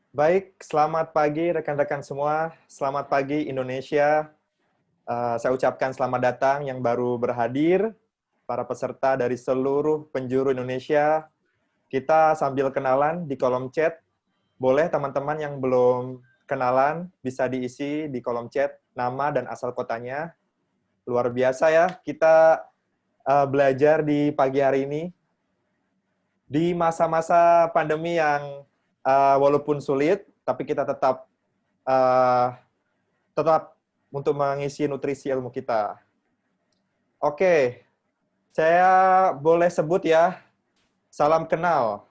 Baik, selamat pagi rekan-rekan semua. Selamat pagi Indonesia. Saya ucapkan selamat datang yang baru berhadir, para peserta dari seluruh penjuru Indonesia. Kita sambil kenalan di kolom chat. Boleh teman-teman yang belum kenalan, bisa diisi di kolom chat nama dan asal kotanya. Luar biasa ya, kita belajar di pagi hari ini. Di masa-masa pandemi yang walaupun sulit, tapi kita tetap untuk mengisi nutrisi ilmu kita. Oke, saya boleh sebut ya, salam kenal.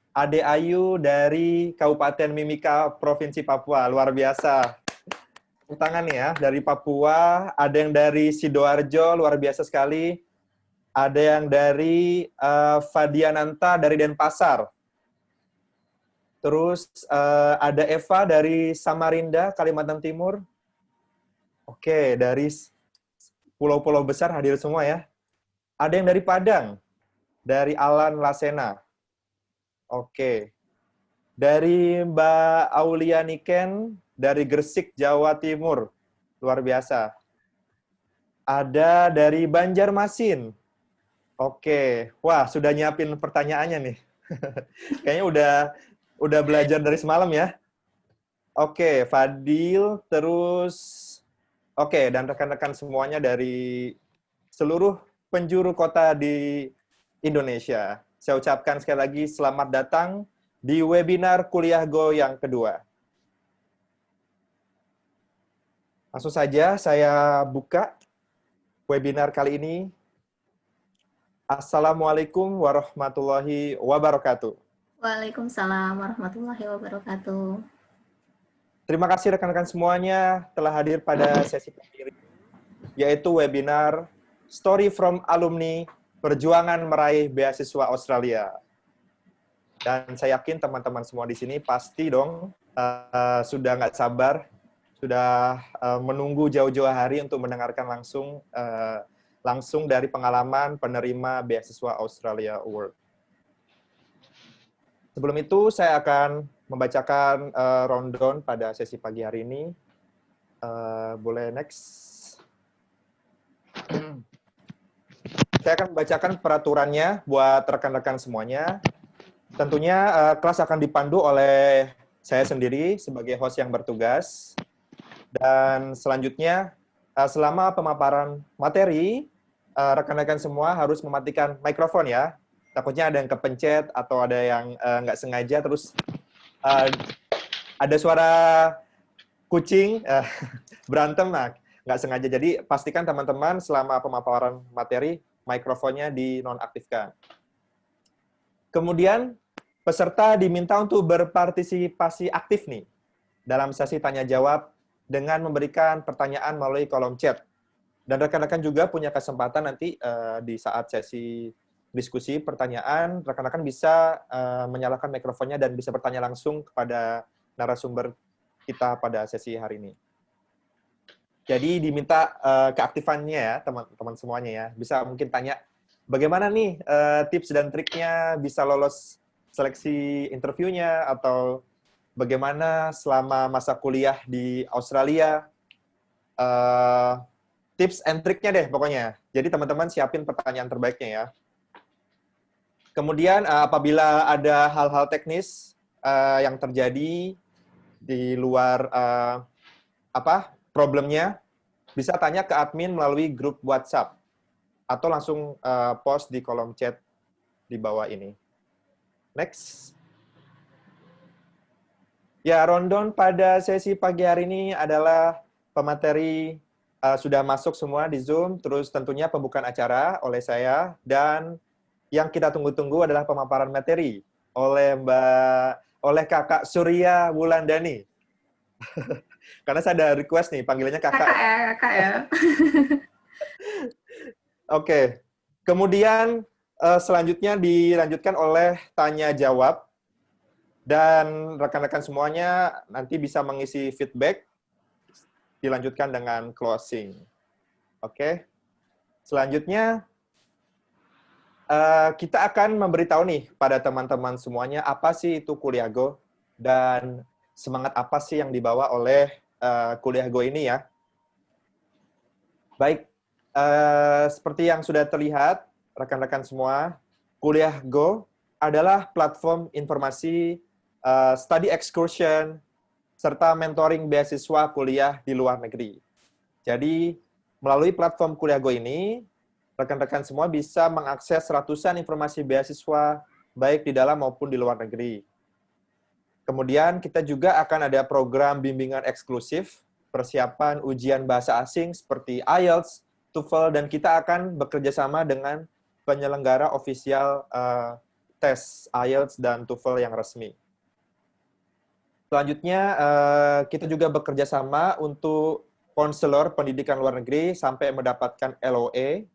Ade Ayu dari Kabupaten Mimika, Provinsi Papua. Luar biasa. Tepuk tangan ya, dari Papua. Ada yang dari Sidoarjo, luar biasa sekali. Ada yang dari Fadiananta dari Denpasar. Terus ada Eva dari Samarinda, Kalimantan Timur. Oke, dari pulau-pulau besar hadir semua ya. Ada yang dari Padang, dari Alan Lasena. Oke. Dari Mbak Aulia Niken, dari Gresik, Jawa Timur. Luar biasa. Ada dari Banjarmasin. Oke. Wah, sudah nyiapin pertanyaannya nih. Kayaknya udah belajar dari semalam ya. Oke, Fadil, terus oke, dan rekan-rekan semuanya dari seluruh penjuru kota di Indonesia. Saya ucapkan sekali lagi selamat datang di webinar Kuliah Go yang kedua. Langsung saja saya buka webinar kali ini. Assalamualaikum warahmatullahi wabarakatuh. Waalaikumsalam warahmatullahi wabarakatuh. Terima kasih rekan-rekan semuanya telah hadir pada sesi pagi ini, yaitu webinar Story from Alumni Perjuangan Meraih Beasiswa Australia. Dan saya yakin teman-teman semua di sini pasti dong sudah nggak sabar, sudah menunggu jauh-jauh hari untuk mendengarkan langsung dari pengalaman penerima beasiswa Australia Award. Sebelum itu, saya akan membacakan rundown pada sesi pagi hari ini. Boleh next. Saya akan membacakan peraturannya buat rekan-rekan semuanya. Tentunya kelas akan dipandu oleh saya sendiri sebagai host yang bertugas. Dan selanjutnya, selama pemaparan materi, rekan-rekan semua harus mematikan mikrofon ya. Takutnya ada yang kepencet atau ada yang nggak sengaja, terus ada suara kucing berantem, nah nggak sengaja. Jadi pastikan teman-teman selama pemaparan materi, mikrofonnya dinonaktifkan. Kemudian, peserta diminta untuk berpartisipasi aktif nih dalam sesi tanya-jawab dengan memberikan pertanyaan melalui kolom chat. Dan rekan-rekan juga punya kesempatan nanti di saat sesi diskusi pertanyaan, rekan-rekan bisa menyalakan mikrofonnya dan bisa bertanya langsung kepada narasumber kita pada sesi hari ini. Jadi diminta keaktifannya ya, teman-teman semuanya ya. Bisa mungkin tanya, bagaimana nih tips dan triknya bisa lolos seleksi interviewnya, atau bagaimana selama masa kuliah di Australia, tips and triknya deh pokoknya. Jadi teman-teman siapin pertanyaan terbaiknya ya. Kemudian apabila ada hal-hal teknis yang terjadi di luar problemnya, bisa tanya ke admin melalui grup WhatsApp atau langsung post di kolom chat di bawah ini. Next. Ya, rundown pada sesi pagi hari ini adalah pemateri sudah masuk semua di Zoom, terus tentunya pembukaan acara oleh saya, dan yang kita tunggu-tunggu adalah pemaparan materi oleh Kakak Surya Wulandani. Karena saya ada request nih, panggilannya kakak. Kakak ya. Oke. Kemudian selanjutnya dilanjutkan oleh tanya jawab, dan rekan-rekan semuanya nanti bisa mengisi feedback, dilanjutkan dengan closing. Oke. Selanjutnya kita akan memberitahu nih pada teman-teman semuanya apa sih itu Kuliah Go dan semangat apa sih yang dibawa oleh Kuliah Go ini ya. Baik, seperti yang sudah terlihat rekan-rekan semua, Kuliah Go adalah platform informasi study excursion serta mentoring beasiswa kuliah di luar negeri. Jadi, melalui platform Kuliah Go ini, rekan-rekan semua bisa mengakses ratusan informasi beasiswa, baik di dalam maupun di luar negeri. Kemudian, kita juga akan ada program bimbingan eksklusif, persiapan ujian bahasa asing seperti IELTS, TOEFL, dan kita akan bekerja sama dengan penyelenggara ofisial tes IELTS dan TOEFL yang resmi. Selanjutnya, kita juga bekerja sama untuk konselor pendidikan luar negeri sampai mendapatkan LOA,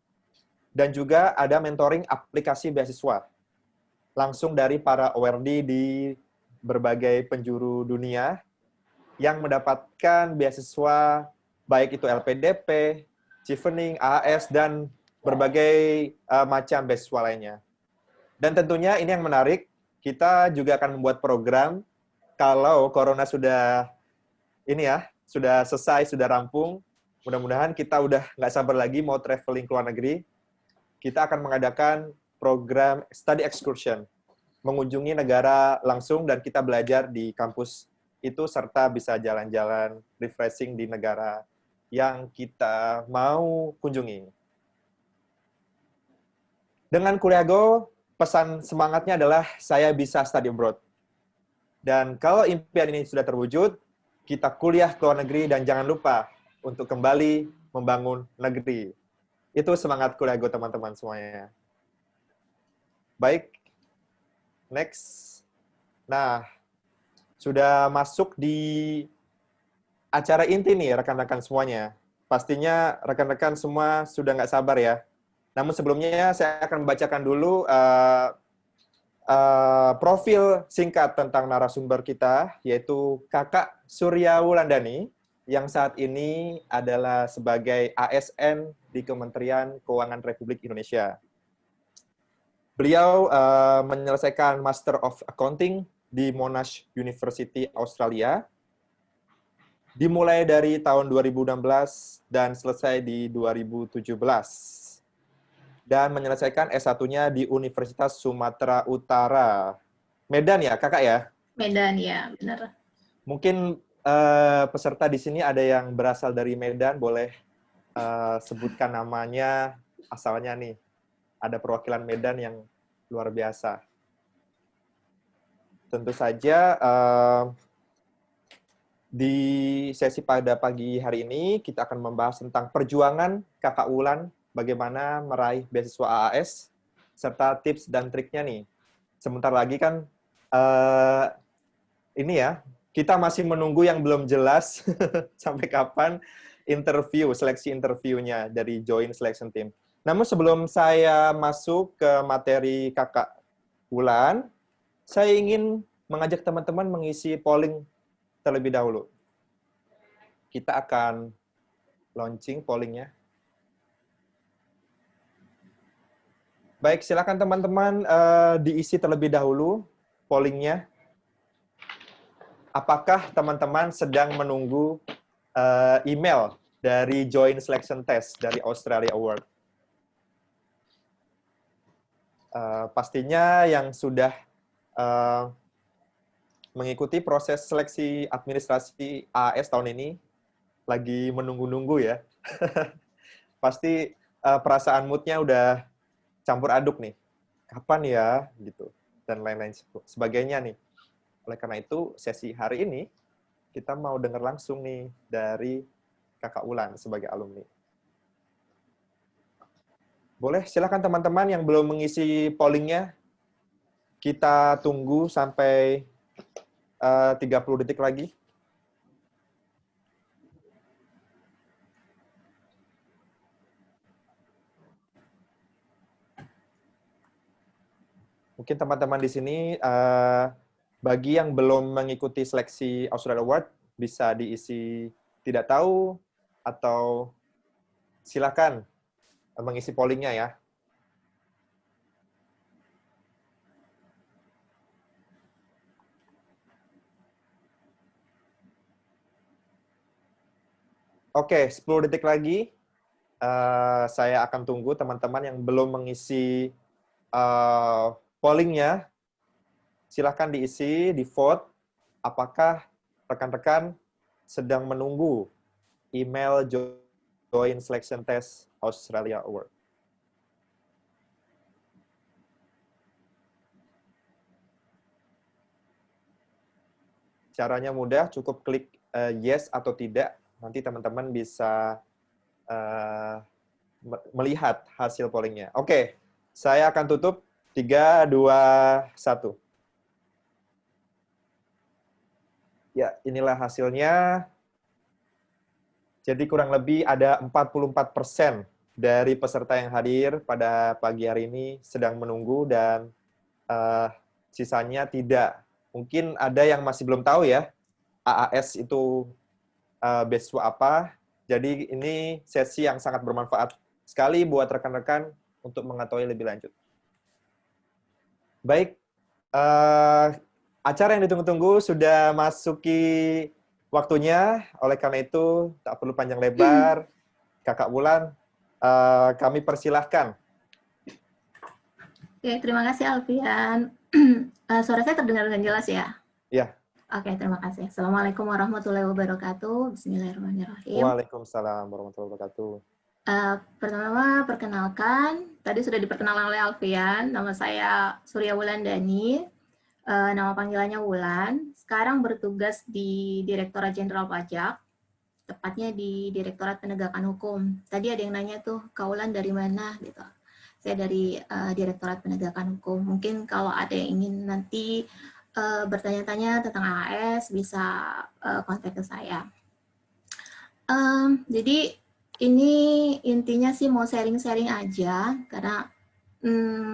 dan juga ada mentoring aplikasi beasiswa, langsung dari para awardee di berbagai penjuru dunia yang mendapatkan beasiswa, baik itu LPDP, Chevening, AAS, dan berbagai macam beasiswa lainnya. Dan tentunya ini yang menarik, kita juga akan membuat program kalau Corona sudah sudah selesai, sudah rampung, mudah-mudahan kita udah nggak sabar lagi mau traveling ke luar negeri, kita akan mengadakan program study excursion, mengunjungi negara langsung dan kita belajar di kampus itu serta bisa jalan-jalan, refreshing di negara yang kita mau kunjungi. Dengan Kuliah Go, pesan semangatnya adalah saya bisa study abroad. Dan kalau impian ini sudah terwujud, kita kuliah ke luar negeri dan jangan lupa untuk kembali membangun negeri. Itu semangat Kuliah Go teman-teman semuanya. Baik, next. Nah, sudah masuk di acara inti nih rekan-rekan semuanya. Pastinya rekan-rekan semua sudah nggak sabar ya. Namun sebelumnya saya akan membacakan dulu profil singkat tentang narasumber kita, yaitu Kakak Surya Wulandani, yang saat ini adalah sebagai ASN di Kementerian Keuangan Republik Indonesia. Beliau menyelesaikan Master of Accounting di Monash University, Australia, dimulai dari tahun 2016 dan selesai di 2017. Dan menyelesaikan S1-nya di Universitas Sumatera Utara. Medan ya, Kakak ya? Medan ya, benar. Mungkin peserta di sini ada yang berasal dari Medan, boleh sebutkan namanya, asalnya nih. Ada perwakilan Medan yang luar biasa. Tentu saja di sesi pada pagi hari ini kita akan membahas tentang perjuangan Kakak Wulan, bagaimana meraih beasiswa AAS, serta tips dan triknya nih. Sebentar lagi kan ini ya, kita masih menunggu yang belum jelas sampai kapan seleksi interviewnya dari Joint Selection Team. Namun sebelum saya masuk ke materi Kakak Wulan, saya ingin mengajak teman-teman mengisi polling terlebih dahulu. Kita akan launching pollingnya. Baik, silakan teman-teman diisi terlebih dahulu pollingnya. Apakah teman-teman sedang menunggu email dari Joint Selection Test dari Australia Award? Pastinya yang sudah mengikuti proses seleksi administrasi AAS tahun ini lagi menunggu-nunggu ya. Pasti perasaan mood-nya udah campur aduk nih. Kapan ya? Gitu. Dan lain-lain sebagainya nih. Oleh karena itu, sesi hari ini kita mau dengar langsung nih dari Kakak Wulan sebagai alumni. Boleh, silakan teman-teman yang belum mengisi pollingnya, kita tunggu sampai 30 detik lagi. Mungkin teman-teman di sini, bagi yang belum mengikuti seleksi Australia Award, bisa diisi tidak tahu, atau silakan mengisi pollingnya ya. Oke, 10 detik lagi. Saya akan tunggu teman-teman yang belum mengisi pollingnya. Silahkan diisi, di vote. Apakah rekan-rekan sedang menunggu email join selection test Australia Award? Caranya mudah, cukup klik yes atau tidak. Nanti teman-teman bisa melihat hasil pollingnya. Oke, saya akan tutup. 3, 2, 1. Ya, inilah hasilnya. Jadi kurang lebih ada 44% dari peserta yang hadir pada pagi hari ini sedang menunggu dan sisanya tidak. Mungkin ada yang masih belum tahu ya, AAS itu beasiswa apa. Jadi ini sesi yang sangat bermanfaat sekali buat rekan-rekan untuk mengetahui lebih lanjut. Baik, acara yang ditunggu-tunggu sudah masuki waktunya, oleh karena itu tak perlu panjang lebar. Kakak Wulan, kami persilahkan. Oke, terima kasih Alfian. Suara saya terdengar dengan jelas ya? Ya. Oke, terima kasih. Assalamualaikum warahmatullahi wabarakatuh. Bismillahirrahmanirrahim. Waalaikumsalam warahmatullahi wabarakatuh. Pertama, perkenalkan, tadi sudah diperkenalkan oleh Alfian, nama saya Surya Wulandani, nama panggilannya Wulan, sekarang bertugas di Direktorat Jenderal Pajak, tepatnya di Direktorat Penegakan Hukum. Tadi ada yang nanya tuh, Kak Wulan dari mana? Gitu. Saya dari Direktorat Penegakan Hukum. Mungkin kalau ada yang ingin nanti bertanya-tanya tentang AAS, bisa kontak ke saya. Jadi ini intinya sih mau sharing-sharing aja, karena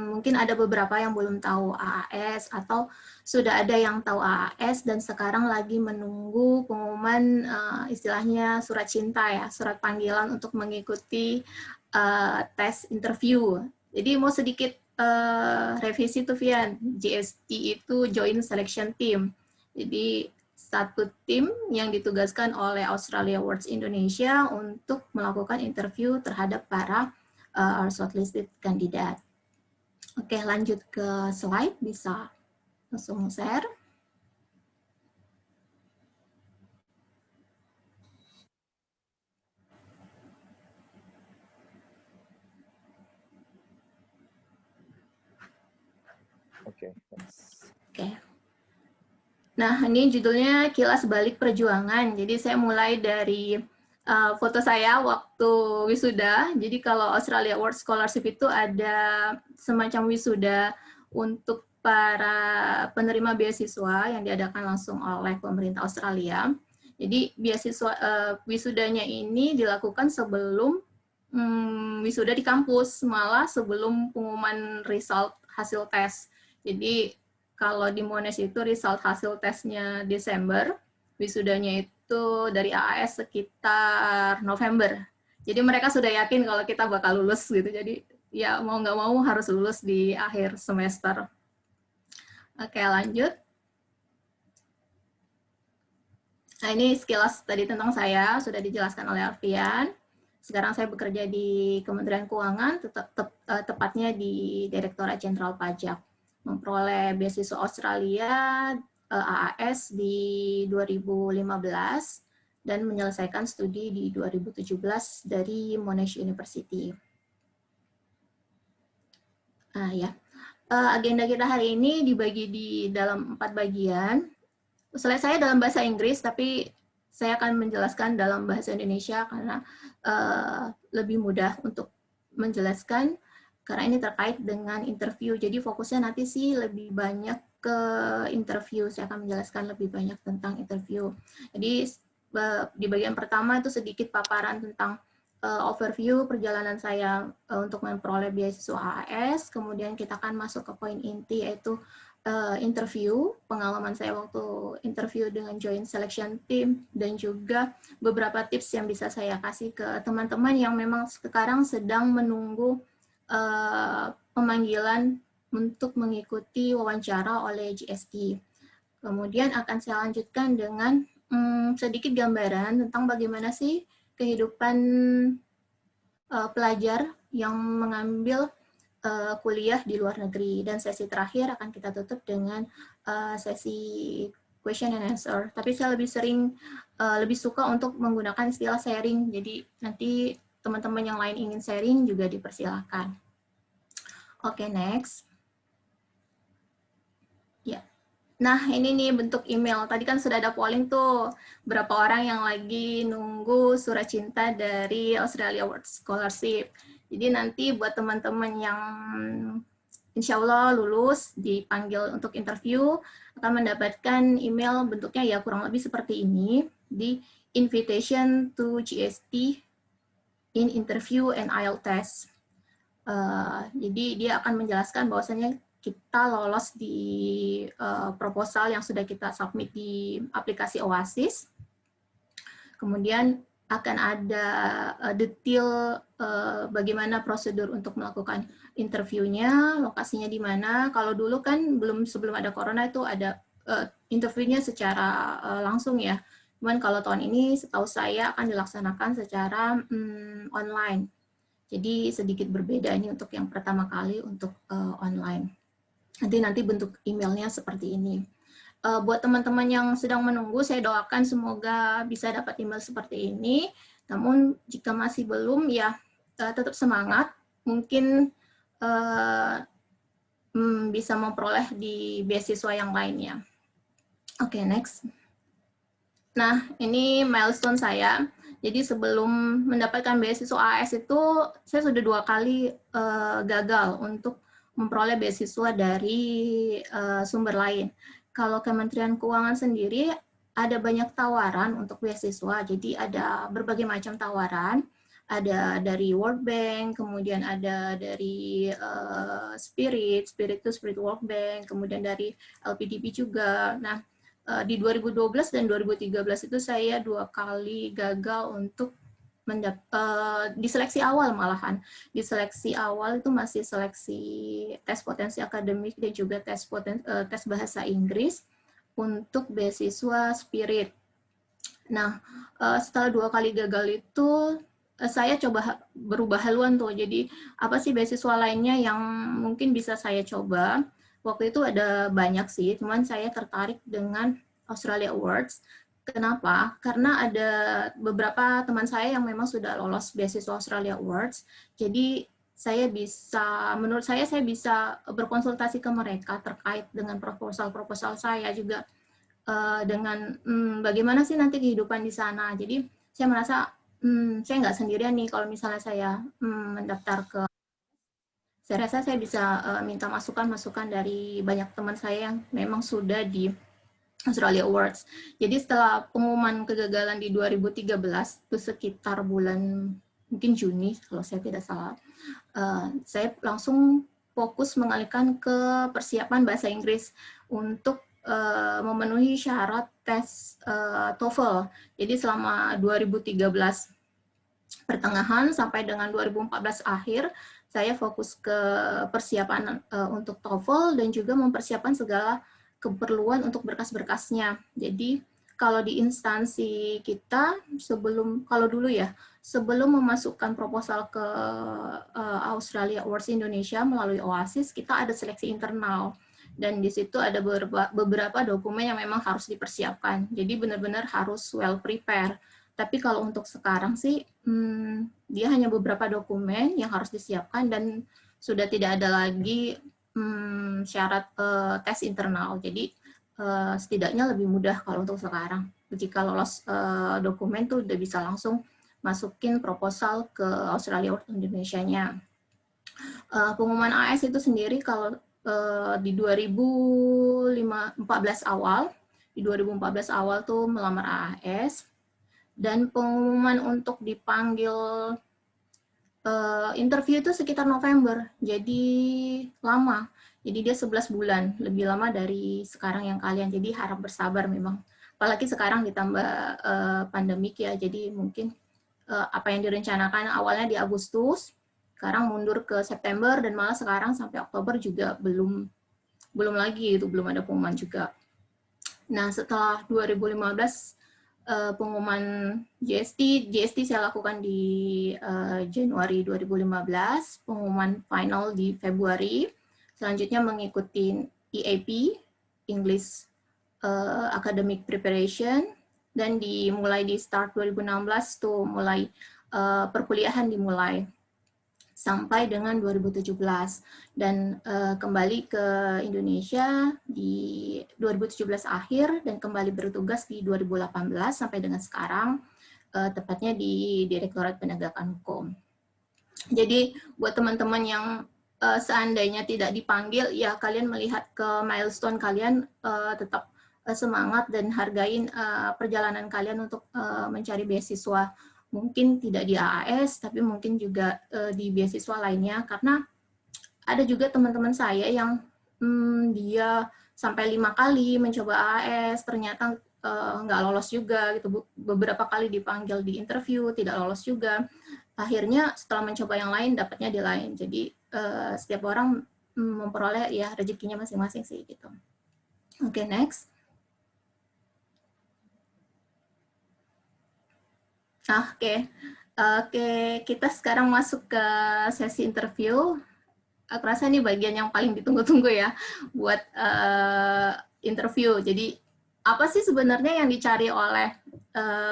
mungkin ada beberapa yang belum tahu AAS, atau sudah ada yang tahu AAS dan sekarang lagi menunggu pengumuman istilahnya surat cinta ya, surat panggilan untuk mengikuti tes interview. Jadi mau sedikit revisi tuh Vian, JST itu Joint Selection Team. Jadi satu tim yang ditugaskan oleh Australia Awards Indonesia untuk melakukan interview terhadap para shortlisted kandidat. Oke, lanjut ke slide, bisa langsung share. Oke. Nah, ini judulnya Kilas Balik Perjuangan. Jadi saya mulai dari foto saya waktu wisuda. Jadi kalau Australia Awards Scholarship itu ada semacam wisuda untuk para penerima beasiswa yang diadakan langsung oleh pemerintah Australia. Jadi beasiswa wisudanya ini dilakukan sebelum wisuda di kampus, malah sebelum pengumuman result hasil tes. Jadi kalau di Monash itu result hasil tesnya Desember, wisudanya itu dari AAS sekitar November. Jadi mereka sudah yakin kalau kita bakal lulus gitu. Jadi ya mau nggak mau harus lulus di akhir semester. Oke, lanjut. Nah, ini sekilas tadi tentang saya, sudah dijelaskan oleh Alfian. Sekarang saya bekerja di Kementerian Keuangan, tepatnya di Direktorat Jenderal Pajak. Memperoleh beasiswa Australia AAS di 2015 dan menyelesaikan studi di 2017 dari Monash University. Agenda kita hari ini dibagi di dalam 4 bagian. Slide saya dalam bahasa Inggris, tapi saya akan menjelaskan dalam bahasa Indonesia karena lebih mudah untuk menjelaskan, karena ini terkait dengan interview. Jadi fokusnya nanti sih lebih banyak ke interview. Saya akan menjelaskan lebih banyak tentang interview. Jadi di bagian pertama itu sedikit paparan tentang overview perjalanan saya untuk memperoleh beasiswa AAS. Kemudian kita akan masuk ke poin inti, yaitu interview, pengalaman saya waktu interview dengan Joint Selection Team, dan juga beberapa tips yang bisa saya kasih ke teman-teman yang memang sekarang sedang menunggu pemanggilan untuk mengikuti wawancara oleh GST. Kemudian akan saya lanjutkan dengan sedikit gambaran tentang bagaimana sih kehidupan pelajar yang mengambil kuliah di luar negeri. Dan sesi terakhir akan kita tutup dengan sesi question and answer. Tapi saya lebih suka untuk menggunakan istilah sharing. Jadi nanti teman-teman yang lain ingin sharing juga dipersilakan. Oke, next. Ya. Nah, ini nih bentuk email. Tadi kan sudah ada polling tuh, berapa orang yang lagi nunggu surat cinta dari Australia Awards Scholarship. Jadi nanti buat teman-teman yang insya Allah lulus, dipanggil untuk interview, akan mendapatkan email bentuknya ya kurang lebih seperti ini, di invitation to GST in interview and IELTS test. Jadi dia akan menjelaskan bahwasannya kita lolos di proposal yang sudah kita submit di aplikasi Oasis. Kemudian akan ada detail bagaimana prosedur untuk melakukan interviewnya, lokasinya di mana. Kalau dulu kan sebelum ada corona itu ada interviewnya secara langsung ya. Cuman kalau tahun ini setahu saya akan dilaksanakan secara online. Jadi sedikit berbeda ini untuk yang pertama kali untuk online. Nanti bentuk emailnya seperti ini. Buat teman-teman yang sedang menunggu, saya doakan semoga bisa dapat email seperti ini. Namun jika masih belum, ya tetap semangat. Mungkin bisa memperoleh di beasiswa yang lainnya. Oke, next. Nah, ini milestone saya. Jadi sebelum mendapatkan beasiswa AS itu, saya sudah 2 kali gagal untuk memperoleh beasiswa dari sumber lain. Kalau Kementerian Keuangan sendiri ada banyak tawaran untuk beasiswa, jadi ada berbagai macam tawaran, ada dari World Bank, kemudian ada dari Spirit itu Spirit World Bank, kemudian dari LPDP juga. Nah, di 2012 dan 2013 itu saya 2 kali gagal untuk di seleksi awal malahan. Di seleksi awal itu masih seleksi tes potensi akademik dan juga tes bahasa Inggris untuk beasiswa Spirit. Nah, setelah 2 kali gagal itu, saya coba berubah haluan tuh. Jadi, apa sih beasiswa lainnya yang mungkin bisa saya coba? Waktu itu ada banyak sih, cuman saya tertarik dengan Australia Awards. Kenapa? Karena ada beberapa teman saya yang memang sudah lolos beasiswa Australia Awards. Jadi menurut saya bisa berkonsultasi ke mereka terkait dengan proposal saya juga dengan bagaimana sih nanti kehidupan di sana. Jadi saya merasa saya nggak sendirian nih kalau misalnya saya mendaftar ke. Saya rasa saya bisa minta masukan dari banyak teman saya yang memang sudah di Australia Awards. Jadi setelah pengumuman kegagalan di 2013, itu sekitar bulan mungkin Juni, kalau saya tidak salah, saya langsung fokus mengalihkan ke persiapan bahasa Inggris untuk memenuhi syarat tes TOEFL. Jadi selama 2013 pertengahan sampai dengan 2014 akhir, saya fokus ke persiapan untuk TOEFL dan juga mempersiapkan segala keperluan untuk berkas-berkasnya. Jadi kalau di instansi kita kalau dulu ya, sebelum memasukkan proposal ke Australia Awards Indonesia melalui Oasis, kita ada seleksi internal. Dan di situ ada beberapa dokumen yang memang harus dipersiapkan. Jadi benar-benar harus well prepare. Tapi kalau untuk sekarang sih, dia hanya beberapa dokumen yang harus disiapkan dan sudah tidak ada lagi syarat tes internal. Jadi setidaknya lebih mudah kalau untuk sekarang. Jika lolos dokumen tuh udah bisa langsung masukin proposal ke Australia Awards Indonesia-nya. Pengumuman AS itu sendiri kalau di 2014 awal, tuh melamar AS, dan pengumuman untuk dipanggil interview itu sekitar November, jadi lama. Jadi dia 11 bulan, lebih lama dari sekarang yang kalian. Jadi harap bersabar memang. Apalagi sekarang ditambah pandemik ya, jadi mungkin apa yang direncanakan awalnya di Agustus, sekarang mundur ke September, dan malah sekarang sampai Oktober juga belum lagi, itu belum ada pengumuman juga. Nah, setelah 2015 pengumuman GST saya lakukan di Januari 2015, pengumuman final di Februari, selanjutnya mengikuti EAP, English Academic Preparation, dan dimulai di start 2016 tuh mulai perkuliahan dimulai sampai dengan 2017 dan kembali ke Indonesia di 2017 akhir dan kembali bertugas di 2018 sampai dengan sekarang, tepatnya di Direktorat Penegakan Hukum. Jadi buat teman-teman yang seandainya tidak dipanggil, ya kalian melihat ke milestone kalian, tetap semangat dan hargain perjalanan kalian untuk mencari beasiswa. Mungkin tidak di AAS, tapi mungkin juga di beasiswa lainnya, karena ada juga teman-teman saya yang dia sampai 5 kali mencoba AAS, ternyata nggak lolos juga, gitu. Beberapa kali dipanggil di interview, tidak lolos juga. Akhirnya setelah mencoba yang lain, dapatnya di lain. Jadi setiap orang memperoleh ya rezekinya masing-masing sih, gitu. Oke, next. Oke, kita sekarang masuk ke sesi interview. Aku rasa ini bagian yang paling ditunggu-tunggu ya buat interview. Jadi apa sih sebenarnya yang dicari oleh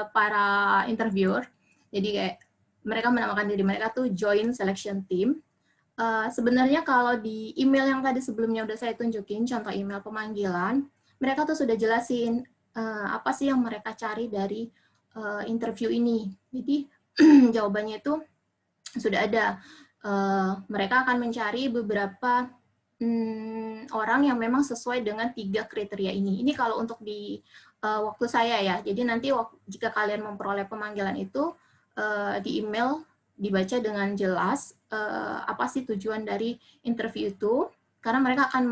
para interviewer? Jadi kayak mereka menamakan diri mereka tuh joint selection team. Sebenarnya kalau di email yang tadi sebelumnya udah saya tunjukin, contoh email pemanggilan, mereka tuh sudah jelasin apa sih yang mereka cari dari interview ini. Jadi jawabannya itu sudah ada. Mereka akan mencari beberapa orang yang memang sesuai dengan 3 kriteria ini. Ini kalau untuk di waktu saya ya. Jadi nanti jika kalian memperoleh pemanggilan itu di email dibaca dengan jelas apa sih tujuan dari interview itu. Karena mereka akan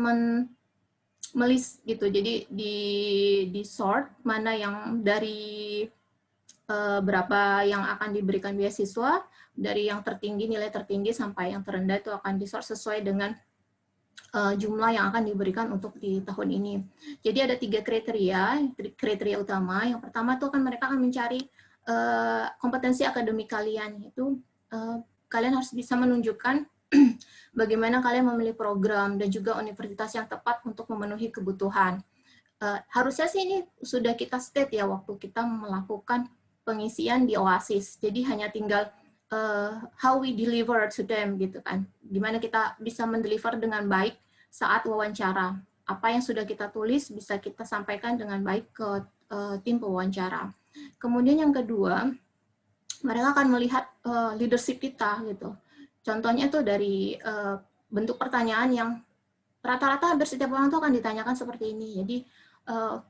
melist gitu. Jadi di sort mana yang dari berapa yang akan diberikan beasiswa, dari yang tertinggi, nilai tertinggi sampai yang terendah itu akan disort sesuai dengan jumlah yang akan diberikan untuk di tahun ini. Jadi ada 3 kriteria utama. Yang pertama tuh kan mereka akan mencari kompetensi akademik kalian, yaitu kalian harus bisa menunjukkan bagaimana kalian memilih program dan juga universitas yang tepat untuk memenuhi kebutuhan. Harusnya sih ini sudah kita state ya waktu kita melakukan pengisian di OASIS. Jadi hanya tinggal how we deliver to them gitu kan. Gimana kita bisa mendeliver dengan baik saat wawancara. Apa yang sudah kita tulis bisa kita sampaikan dengan baik ke tim pewawancara. Kemudian yang kedua, mereka akan melihat leadership kita gitu. Contohnya tuh dari bentuk pertanyaan yang rata-rata hampir setiap orang tuh akan ditanyakan seperti ini. Jadi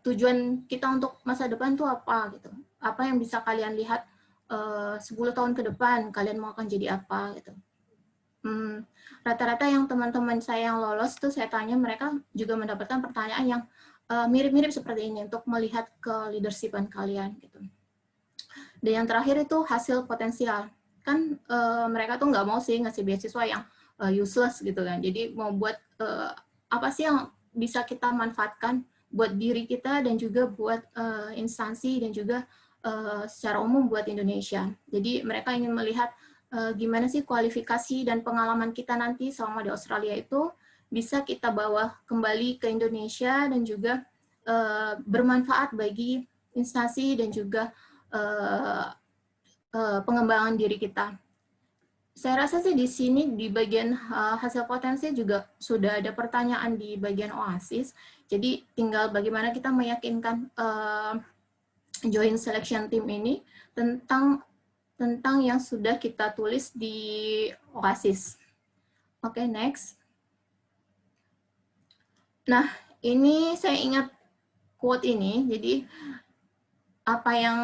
tujuan kita untuk masa depan tuh apa gitu? Apa yang bisa kalian lihat 10 tahun ke depan, kalian mau akan jadi apa gitu. Rata-rata yang teman-teman saya yang lolos tuh saya tanya, mereka juga mendapatkan pertanyaan yang mirip-mirip seperti ini untuk melihat ke leadershipan kalian gitu. Dan yang terakhir itu hasil potensial. Kan mereka tuh nggak mau sih ngasih beasiswa yang useless gitu kan. Jadi mau buat apa sih yang bisa kita manfaatkan buat diri kita dan juga buat instansi dan juga secara umum buat Indonesia. Jadi mereka ingin melihat gimana sih kualifikasi dan pengalaman kita nanti selama di Australia itu bisa kita bawa kembali ke Indonesia dan juga bermanfaat bagi instansi dan juga pengembangan diri kita. Saya rasa sih di sini di bagian hasil potensi juga sudah ada pertanyaan di bagian OASIS. Jadi tinggal bagaimana kita meyakinkan joint selection team ini tentang yang sudah kita tulis di OASIS. Oke, next. Nah, ini saya ingat quote ini. Jadi apa yang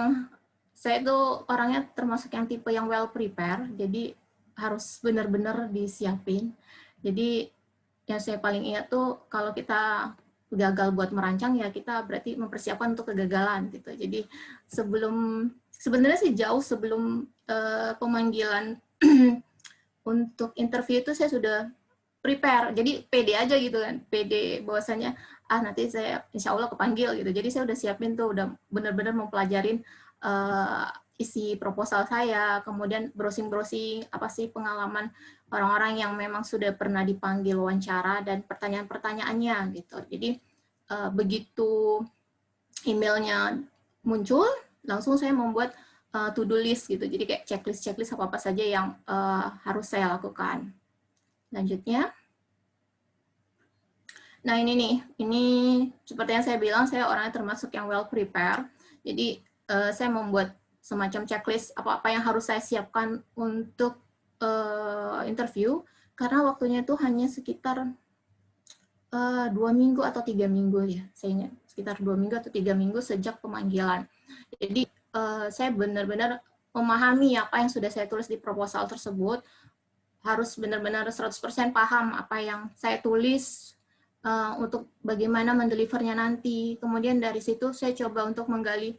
saya tuh orangnya termasuk yang tipe yang well prepare. Jadi harus benar-benar disiapin. Jadi yang saya paling ingat tuh kalau kita gagal buat merancang ya kita berarti mempersiapkan untuk kegagalan gitu. Jadi sebenarnya sih jauh sebelum pemanggilan untuk interview itu saya sudah prepare, jadi pede aja gitu kan, pede bahwasanya nanti saya insya Allah kepanggil gitu. Jadi saya udah siapin tuh, udah benar-benar mempelajarin isi proposal saya, kemudian browsing-browsing apa sih pengalaman orang-orang yang memang sudah pernah dipanggil wawancara dan pertanyaan-pertanyaannya gitu. Jadi begitu emailnya muncul, langsung saya membuat to-do list gitu. Jadi kayak checklist apa-apa saja yang harus saya lakukan. Lanjutnya. Nah ini nih, ini seperti yang saya bilang, saya orangnya termasuk yang well prepared. Jadi saya membuat semacam checklist apa-apa yang harus saya siapkan untuk interview, karena waktunya itu hanya sekitar 2 minggu atau 3 minggu ya, saya ingat sekitar 2 minggu atau 3 minggu sejak pemanggilan. Jadi saya benar-benar memahami apa yang sudah saya tulis di proposal tersebut, harus benar-benar 100% paham apa yang saya tulis untuk bagaimana mendelivernya nanti. Kemudian dari situ saya coba untuk menggali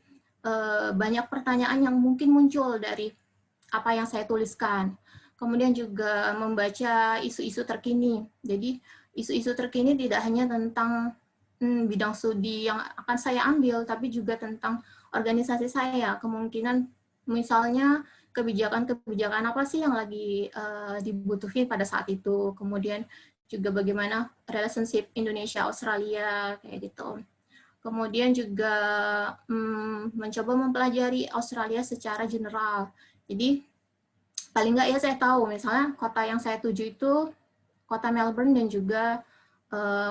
banyak pertanyaan yang mungkin muncul dari apa yang saya tuliskan. Kemudian juga membaca isu-isu terkini. Jadi isu-isu terkini tidak hanya tentang bidang studi yang akan saya ambil, tapi juga tentang organisasi saya. Kemungkinan misalnya kebijakan-kebijakan apa sih yang lagi dibutuhin pada saat itu. Kemudian juga bagaimana relationship Indonesia-Australia, kayak gitu. Kemudian juga mencoba mempelajari Australia secara general. Jadi paling nggak ya saya tahu, misalnya kota yang saya tuju itu kota Melbourne dan juga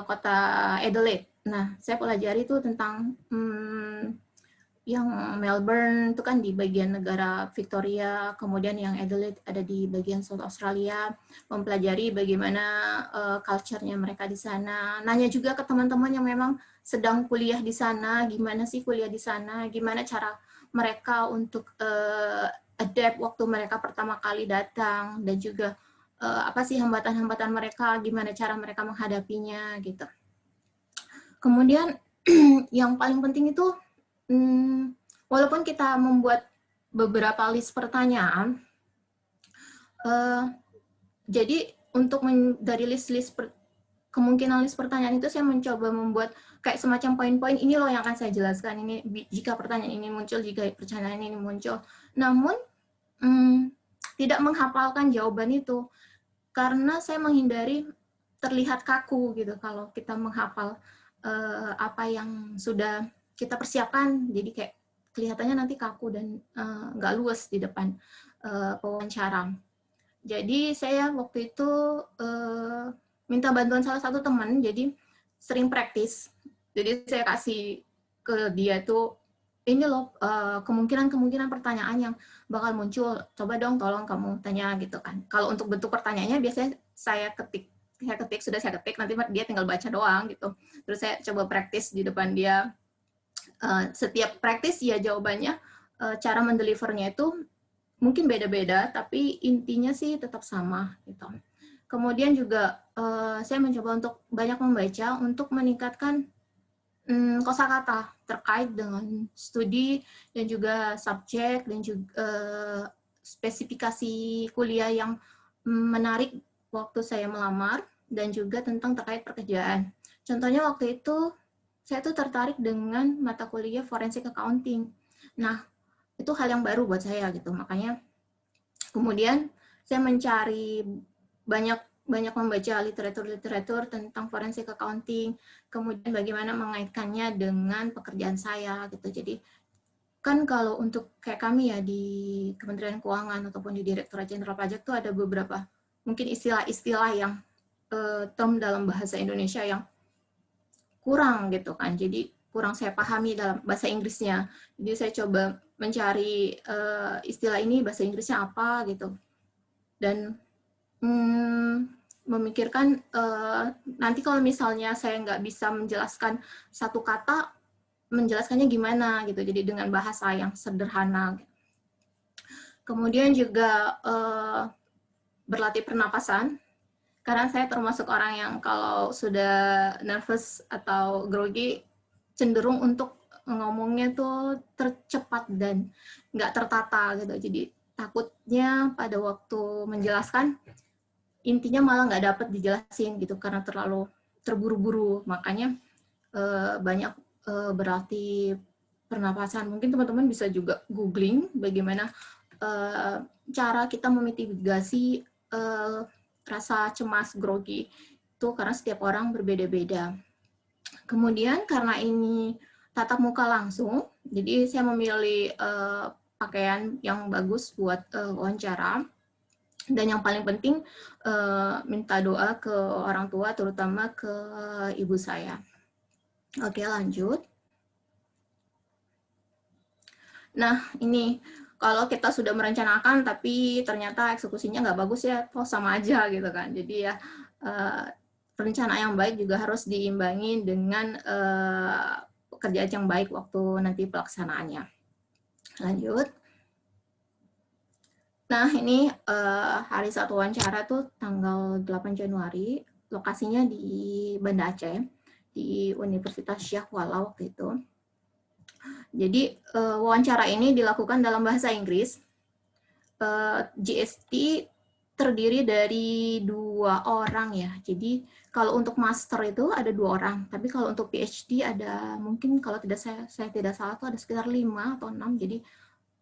kota Adelaide. Nah, saya pelajari itu tentang yang Melbourne itu kan di bagian negara Victoria, kemudian yang Adelaide ada di bagian South Australia, mempelajari bagaimana culture-nya mereka di sana. Nanya juga ke teman-teman yang memang sedang kuliah di sana, gimana sih kuliah di sana, gimana cara mereka untuk adapt waktu mereka pertama kali datang, dan juga apa sih hambatan-hambatan mereka, gimana cara mereka menghadapinya gitu. Kemudian yang paling penting itu walaupun kita membuat beberapa list pertanyaan, jadi untuk dari list-list kemungkinan list pertanyaan itu saya mencoba membuat kayak semacam poin-poin, ini loh yang akan saya jelaskan, ini jika pertanyaan ini muncul, jika pertanyaan ini muncul. Namun tidak menghafalkan jawaban itu, karena saya menghindari terlihat kaku gitu kalau kita menghafal apa yang sudah kita persiapkan, jadi kayak kelihatannya nanti kaku dan nggak luas di depan pewawancara. Jadi saya waktu itu minta bantuan salah satu teman, jadi sering praktis. Jadi saya kasih ke dia tuh, ini loh kemungkinan pertanyaan yang bakal muncul, coba dong tolong kamu tanya gitu kan. Kalau untuk bentuk pertanyaannya biasanya saya ketik, sudah saya ketik, nanti dia tinggal baca doang gitu. Terus saya coba praktis di depan dia. Setiap praktis ya jawabannya, cara mendelivernya itu mungkin beda-beda, tapi intinya sih tetap sama gitu. Kemudian juga saya mencoba untuk banyak membaca untuk meningkatkan kosakata terkait dengan studi dan juga subjek dan juga spesifikasi kuliah yang menarik waktu saya melamar, dan juga tentang terkait pekerjaan. Contohnya waktu itu saya tuh tertarik dengan mata kuliah forensik accounting. Nah, itu hal yang baru buat saya gitu. Makanya kemudian saya mencari banyak membaca literatur tentang forensik accounting, kemudian bagaimana mengaitkannya dengan pekerjaan saya gitu. Jadi kan kalau untuk kayak kami ya di Kementerian Keuangan ataupun di Direktorat Jenderal Pajak tuh ada beberapa mungkin istilah-istilah yang term dalam bahasa Indonesia yang kurang gitu kan, jadi kurang saya pahami dalam bahasa Inggrisnya. Jadi saya coba mencari istilah ini bahasa Inggrisnya apa gitu, dan memikirkan nanti kalau misalnya saya nggak bisa menjelaskan satu kata, menjelaskannya gimana gitu, jadi dengan bahasa yang sederhana. Kemudian juga berlatih pernapasan, karena saya termasuk orang yang kalau sudah nervous atau grogi cenderung untuk ngomongnya tuh tercepat dan nggak tertata gitu. Jadi takutnya pada waktu menjelaskan intinya malah nggak dapat dijelasin gitu karena terlalu terburu-buru. Makanya banyak berlatih pernapasan. Mungkin teman-teman bisa juga googling bagaimana cara kita memitigasi rasa cemas grogi itu karena setiap orang berbeda-beda. Kemudian karena ini tatap muka langsung, jadi saya memilih pakaian yang bagus buat wawancara. Dan yang paling penting minta doa ke orang tua, terutama ke ibu saya. Oke, lanjut. Nah, ini kalau kita sudah merencanakan tapi ternyata eksekusinya nggak bagus ya, toh sama aja gitu kan. Jadi ya rencana yang baik juga harus diimbangi dengan pekerjaan yang baik waktu nanti pelaksanaannya. Lanjut. Nah, ini hari satu wawancara tuh tanggal 8 Januari, lokasinya di Banda Aceh, di Universitas Syah Kuala waktu itu. Jadi wawancara ini dilakukan dalam bahasa Inggris. GST terdiri dari 2 orang ya. Jadi kalau untuk master itu ada 2 orang, tapi kalau untuk PhD ada mungkin kalau tidak saya tidak salah tuh ada sekitar 5 atau 6. Jadi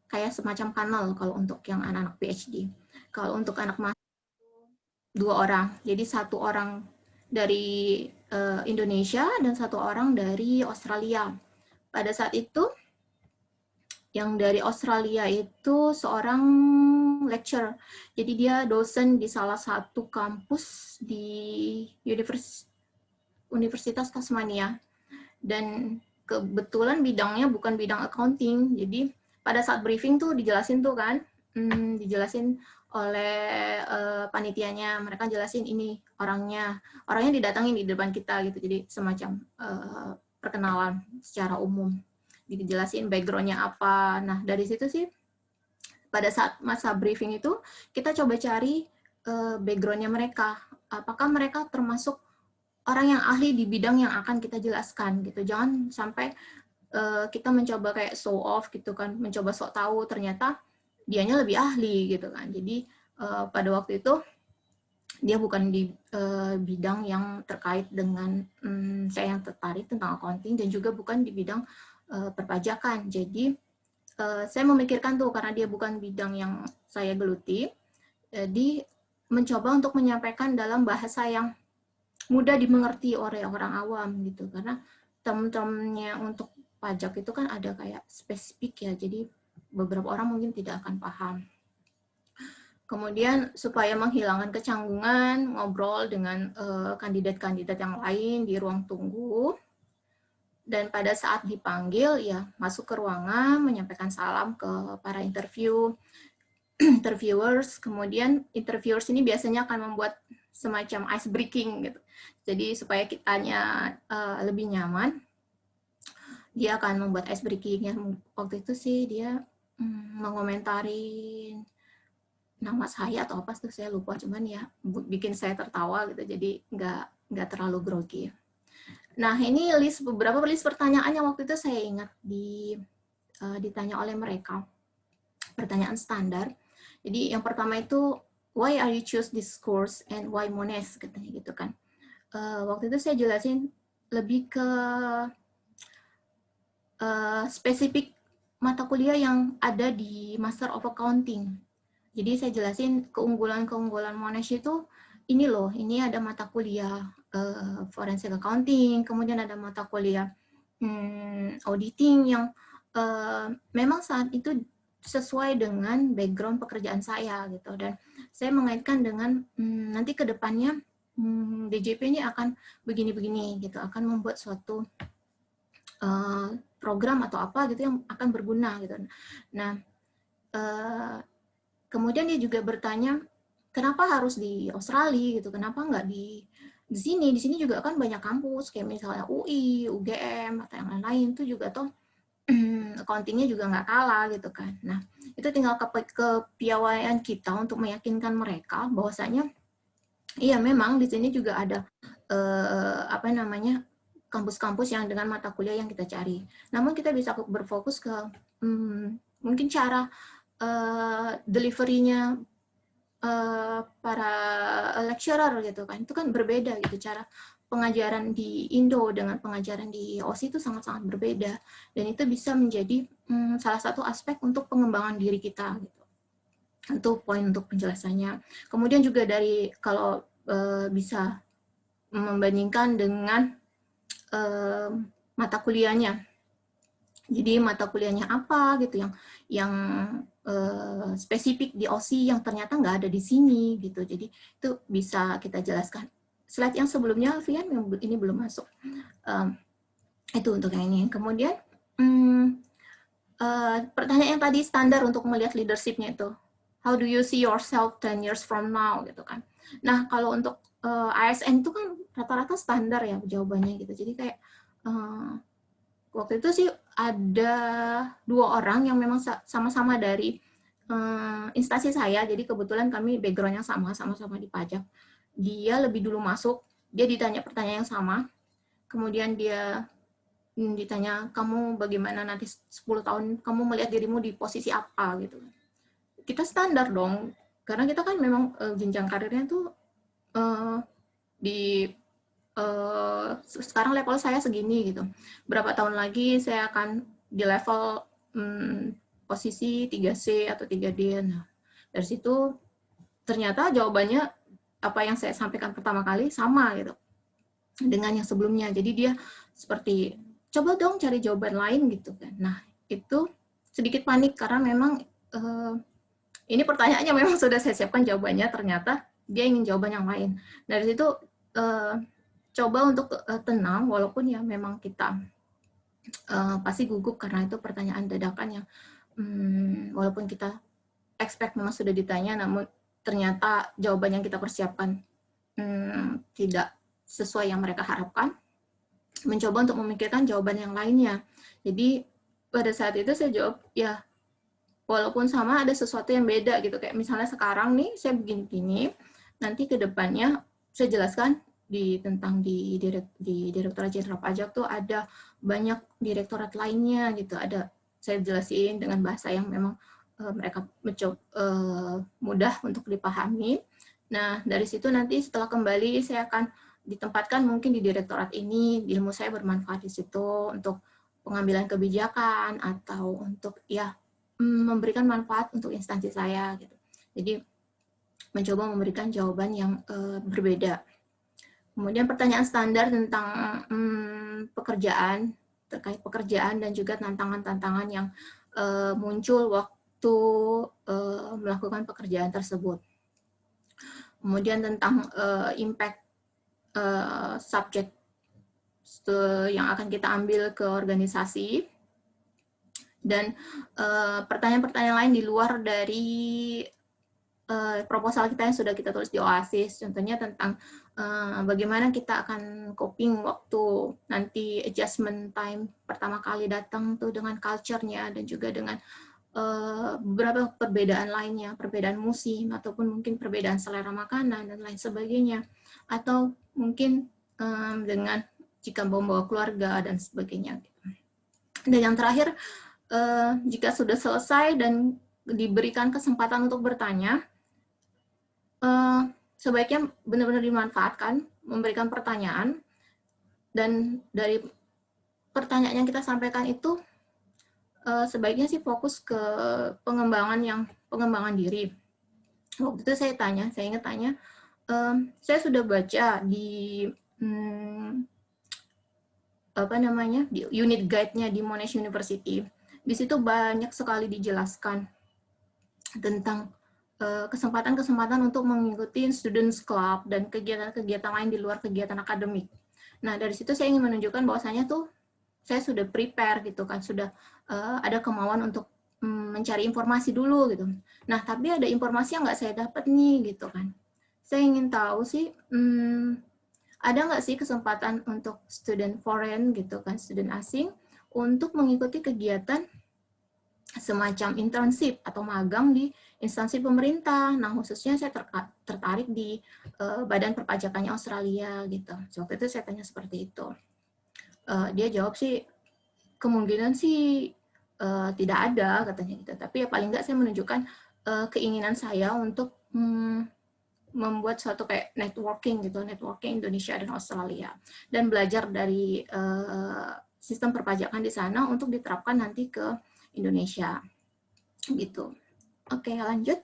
kayak semacam kanal kalau untuk yang anak-anak PhD. Kalau untuk anak master 2 orang. Jadi 1 orang dari Indonesia dan 1 orang dari Australia. Pada saat itu yang dari Australia itu seorang lecturer. Jadi dia dosen di salah satu kampus di Universitas Tasmania. Dan kebetulan bidangnya bukan bidang accounting. Jadi pada saat briefing tuh dijelasin tuh kan, dijelasin oleh panitianya, mereka jelasin ini orangnya didatangin di depan kita gitu. Jadi semacam perkenalan secara umum. Dijelasin background-nya apa. Nah, dari situ sih pada saat masa briefing itu kita coba cari background-nya mereka. Apakah mereka termasuk orang yang ahli di bidang yang akan kita jelaskan gitu. Jangan sampai kita mencoba kayak show off gitu kan, mencoba sok tahu, ternyata dianya lebih ahli gitu kan. Jadi pada waktu itu dia bukan di bidang yang terkait dengan saya yang tertarik tentang accounting, dan juga bukan di bidang perpajakan. Jadi saya memikirkan tuh karena dia bukan bidang yang saya geluti, jadi mencoba untuk menyampaikan dalam bahasa yang mudah dimengerti oleh orang awam gitu. Karena term-termnya untuk pajak itu kan ada kayak spesifik ya, jadi beberapa orang mungkin tidak akan paham. Kemudian supaya menghilangkan kecanggungan, ngobrol dengan kandidat-kandidat yang lain di ruang tunggu. Dan pada saat dipanggil, ya masuk ke ruangan, menyampaikan salam ke para interviewers. Kemudian interviewers ini biasanya akan membuat semacam ice breaking gitu. Jadi supaya kitanya lebih nyaman, dia akan membuat ice breaking. Waktu itu sih dia mengomentari nama saya atau apa tuh saya lupa, cuman ya bikin saya tertawa gitu. Jadi nggak terlalu grogi. Nah, ini beberapa list pertanyaan yang waktu itu saya ingat ditanya oleh mereka. Pertanyaan standar. Jadi yang pertama itu, why are you choose this course and why Monash, katanya gitu kan. Waktu itu saya jelasin lebih ke spesifik mata kuliah yang ada di Master of Accounting. Jadi saya jelasin keunggulan-keunggulan Monash itu, ini loh, ini ada mata kuliah forensic accounting, kemudian ada mata kuliah auditing yang memang saat itu sesuai dengan background pekerjaan saya gitu. Dan saya mengaitkan dengan nanti ke depannya DJP ini akan begini-begini gitu, akan membuat suatu program atau apa gitu yang akan berguna gitu. Nah, kemudian dia juga bertanya, kenapa harus di Australia gitu, kenapa nggak di sini? Di sini juga kan banyak kampus, kayak misalnya UI, UGM, atau yang lain-lain, itu juga toh accounting-nya juga nggak kalah gitu kan. Nah, itu tinggal kepiawaian kita untuk meyakinkan mereka bahwasanya, iya memang di sini juga ada kampus-kampus yang dengan mata kuliah yang kita cari. Namun kita bisa berfokus ke mungkin cara delivery-nya para lecturer gitu kan, itu kan berbeda gitu cara pengajaran di Indo dengan pengajaran di OSI itu sangat-sangat berbeda, dan itu bisa menjadi salah satu aspek untuk pengembangan diri kita gitu. Itu poin untuk penjelasannya. Kemudian juga dari kalau bisa membandingkan dengan mata kuliahnya. Jadi mata kuliahnya apa gitu yang spesifik di OSI yang ternyata nggak ada di sini gitu. Jadi itu bisa kita jelaskan. Slide yang sebelumnya, Alfian, ini belum masuk. Itu untuk yang ini. Kemudian pertanyaan yang tadi standar untuk melihat leadership-nya itu. How do you see yourself 10 years from now gitu kan. Nah, kalau untuk ASN itu kan rata-rata standar ya jawabannya gitu. Jadi kayak waktu itu sih ada 2 orang yang memang sama-sama dari instansi saya, jadi kebetulan kami background-nya sama-sama di pajak. Dia lebih dulu masuk, dia ditanya pertanyaan yang sama, kemudian dia ditanya, kamu bagaimana nanti 10 tahun, kamu melihat dirimu di posisi apa gitu. Kita standar dong, karena kita kan memang jenjang karirnya tuh di sekarang level saya segini gitu. Berapa tahun lagi saya akan di level posisi 3C atau 3D. Nah, dari situ ternyata jawabannya apa yang saya sampaikan pertama kali sama gitu dengan yang sebelumnya. Jadi dia seperti coba dong cari jawaban lain gitu kan. Nah, itu sedikit panik karena memang ini pertanyaannya memang sudah saya siapkan jawabannya, ternyata dia ingin jawaban yang lain. Dari situ coba untuk tenang, walaupun ya memang kita pasti gugup karena itu pertanyaan dadakan yang walaupun kita expect memang sudah ditanya, namun ternyata jawaban yang kita persiapkan tidak sesuai yang mereka harapkan. Mencoba untuk memikirkan jawaban yang lainnya. Jadi pada saat itu saya jawab, ya walaupun sama ada sesuatu yang beda gitu. Kayak misalnya sekarang nih saya begini-gini, nanti ke depannya saya jelaskan tentang di Direktorat Jenderal Pajak tuh ada banyak direktorat lainnya gitu. Ada saya jelasin dengan bahasa yang memang mereka mencoba mudah untuk dipahami. Nah, dari situ nanti setelah kembali saya akan ditempatkan mungkin di direktorat ini, ilmu saya bermanfaat di situ untuk pengambilan kebijakan atau untuk ya memberikan manfaat untuk instansi saya gitu. Jadi mencoba memberikan jawaban yang berbeda. Kemudian pertanyaan standar tentang pekerjaan, terkait pekerjaan dan juga tantangan-tantangan yang muncul waktu melakukan pekerjaan tersebut. Kemudian tentang impact subjek yang akan kita ambil ke organisasi. Dan pertanyaan-pertanyaan lain di luar dari proposal kita yang sudah kita tulis di Oasis, contohnya tentang bagaimana kita akan coping waktu nanti adjustment time pertama kali datang tuh dengan culture-nya dan juga dengan beberapa perbedaan lainnya, perbedaan musim ataupun mungkin perbedaan selera makanan dan lain sebagainya, atau mungkin dengan jika membawa keluarga dan sebagainya. Dan yang terakhir, jika sudah selesai dan diberikan kesempatan untuk bertanya, sebaiknya benar-benar dimanfaatkan, memberikan pertanyaan, dan dari pertanyaan yang kita sampaikan itu sebaiknya sih fokus ke pengembangan diri. Waktu itu saya ingat tanya, saya sudah baca di di unit guide-nya di Monash University. Di situ banyak sekali dijelaskan tentang kesempatan-kesempatan untuk mengikuti students club dan kegiatan-kegiatan lain di luar kegiatan akademik. Nah, dari situ saya ingin menunjukkan bahwasanya tuh saya sudah prepare gitu kan, sudah ada kemauan untuk mencari informasi dulu gitu. Nah, tapi ada informasi yang nggak saya dapat nih gitu kan. Saya ingin tahu sih, ada nggak sih kesempatan untuk student foreign gitu kan, student asing, untuk mengikuti kegiatan semacam internship atau magang di instansi pemerintah. Nah, khususnya saya tertarik di Badan Perpajakannya Australia gitu. Waktu itu saya tanya seperti itu. Dia jawab sih, kemungkinan sih tidak ada katanya gitu. Tapi ya paling nggak saya menunjukkan keinginan saya untuk membuat suatu kayak networking gitu, networking Indonesia dan Australia, dan belajar dari sistem perpajakan di sana untuk diterapkan nanti ke Indonesia gitu. Oke, lanjut.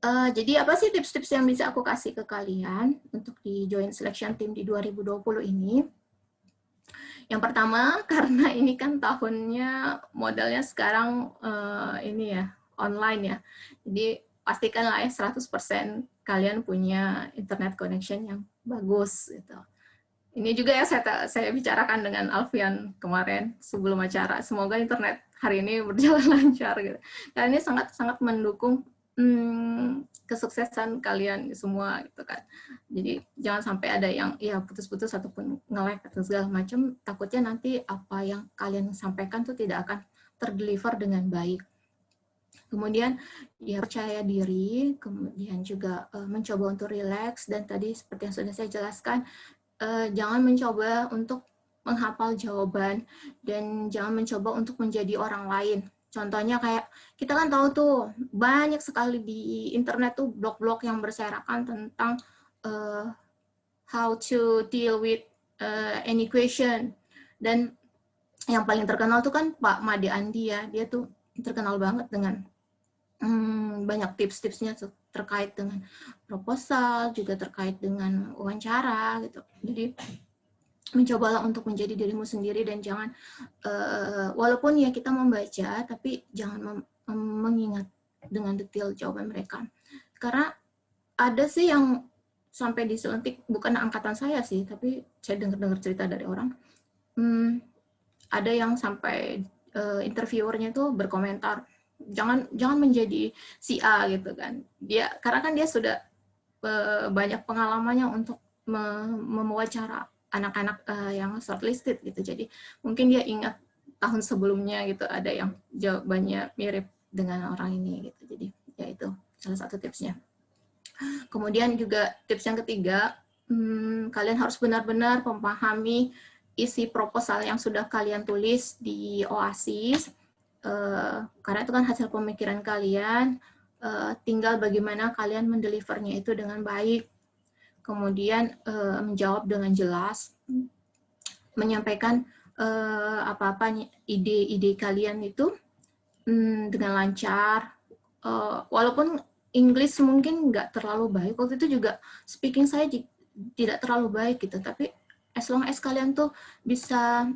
Jadi apa sih tips-tips yang bisa aku kasih ke kalian untuk di Joint Selection Team di 2020 ini? Yang pertama, karena ini kan tahunnya modalnya sekarang ini ya, online ya. Jadi pastikanlah ya 100% kalian punya internet connection yang bagus gitu. Ini juga yang saya bicarakan dengan Alfian kemarin sebelum acara. Semoga internet hari ini berjalan lancar gitu. Karena ini sangat mendukung kesuksesan kalian semua gitu kan. Jadi jangan sampai ada yang ya putus-putus ataupun nge-lag atau segala macam. Takutnya nanti apa yang kalian sampaikan tuh tidak akan terdeliver dengan baik. Kemudian ya percaya diri, kemudian juga mencoba untuk relax, dan tadi seperti yang sudah saya jelaskan, jangan mencoba untuk menghafal jawaban, dan jangan mencoba untuk menjadi orang lain. Contohnya kayak kita kan tahu tuh banyak sekali di internet tuh blog-blog yang berserakan tentang how to deal with any question, dan yang paling terkenal tuh kan Pak Made Andi ya, dia tuh terkenal banget dengan banyak tips-tipsnya terkait dengan proposal, juga terkait dengan wawancara gitu. Jadi mencobalah untuk menjadi dirimu sendiri, dan jangan walaupun ya kita membaca, tapi jangan mengingat dengan detail jawaban mereka. Karena ada sih yang sampai diselentik, bukan angkatan saya sih, tapi saya dengar cerita dari orang. Ada yang sampai interviewernya tuh berkomentar, jangan menjadi si A gitu kan. Karena kan dia sudah banyak pengalamannya untuk mewawancara anak-anak yang shortlisted gitu. Jadi mungkin dia ingat tahun sebelumnya gitu ada yang jawabannya mirip dengan orang ini gitu. Jadi ya itu salah satu tipsnya. Kemudian juga tips yang ketiga, kalian harus benar-benar memahami isi proposal yang sudah kalian tulis di OASIS, karena itu kan hasil pemikiran kalian, tinggal bagaimana kalian mendelivernya itu dengan baik. Kemudian menjawab dengan jelas, menyampaikan apa-apa ide-ide kalian itu dengan lancar, walaupun English mungkin nggak terlalu baik, waktu itu juga speaking saya tidak terlalu baik gitu, tapi as long as kalian tuh bisa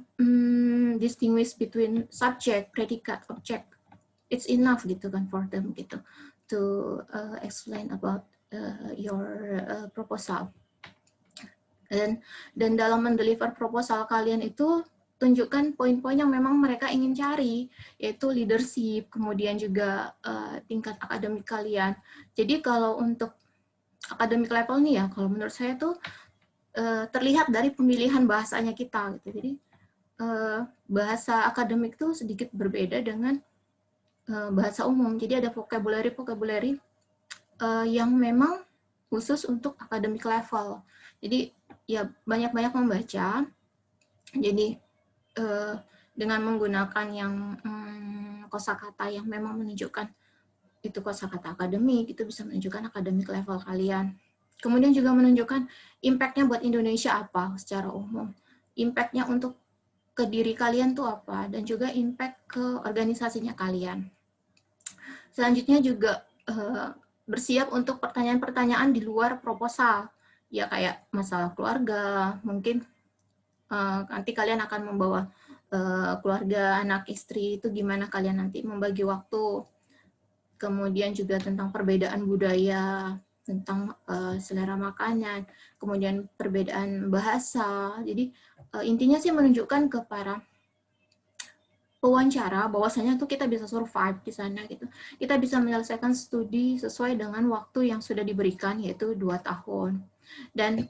distinguish between subject, predicate, object, it's enough gitu kan for them gitu to explain about your proposal. Dan dalam mendeliver proposal kalian itu tunjukkan poin-poin yang memang mereka ingin cari, yaitu leadership, kemudian juga tingkat akademik kalian. Jadi kalau untuk akademik level nih ya, kalau menurut saya tuh terlihat dari pemilihan bahasanya kita gitu. Jadi bahasa akademik tuh sedikit berbeda dengan bahasa umum. Jadi ada vocabulary yang memang khusus untuk akademik level. Jadi ya banyak-banyak membaca. Jadi dengan menggunakan yang kosakata yang memang menunjukkan itu kosakata akademik, itu bisa menunjukkan akademik level kalian. Kemudian juga menunjukkan impact-nya buat Indonesia apa secara umum. Impact-nya untuk ke diri kalian tuh apa, dan juga impact ke organisasinya kalian. Selanjutnya juga bersiap untuk pertanyaan-pertanyaan di luar proposal. Ya kayak masalah keluarga, mungkin nanti kalian akan membawa keluarga, anak, istri, itu gimana kalian nanti membagi waktu. Kemudian juga tentang perbedaan budaya, tentang selera makanan, kemudian perbedaan bahasa. Jadi intinya sih menunjukkan ke para pewawancara bahwasanya tuh kita bisa survive di sana gitu. Kita bisa menyelesaikan studi sesuai dengan waktu yang sudah diberikan, yaitu 2 tahun. Dan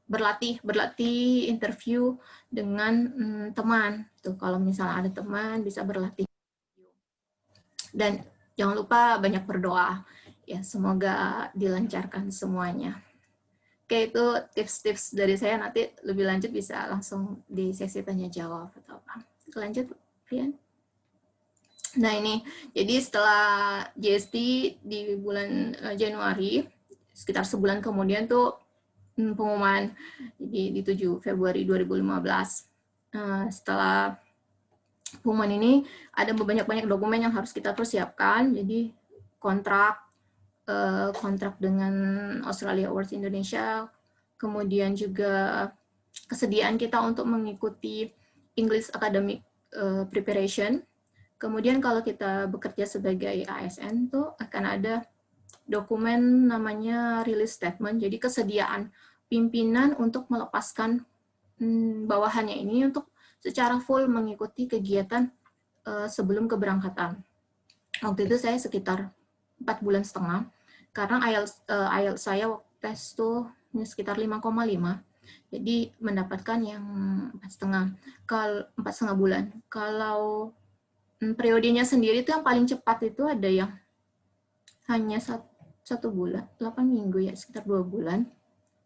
berlatih interview dengan teman. Tuh, kalau misalnya ada teman bisa berlatih. Dan jangan lupa banyak berdoa. Ya, semoga dilancarkan semuanya. Oke, itu tips-tips dari saya. Nanti lebih lanjut bisa langsung di sesi tanya jawab atau apa. Lanjut, Rian. Nah ini, jadi setelah JST di bulan Januari, sekitar sebulan kemudian tuh pengumuman, jadi di 7 Februari 2015. Setelah pengumuman ini, ada banyak dokumen yang harus kita persiapkan, jadi kontrak dengan Australia Awards Indonesia, kemudian juga kesediaan kita untuk mengikuti English Academic Preparation. Kemudian kalau kita bekerja sebagai ASN tuh akan ada dokumen namanya release statement, jadi kesediaan pimpinan untuk melepaskan bawahannya ini untuk secara full mengikuti kegiatan sebelum keberangkatan. Waktu itu saya sekitar 4,5 bulan, karena IELTS saya waktu tes tuh sekitar 5,5, jadi mendapatkan yang 4,5 bulan. Kalau periodenya sendiri itu yang paling cepat itu ada yang hanya 1 bulan, 8 minggu ya, sekitar 2 bulan.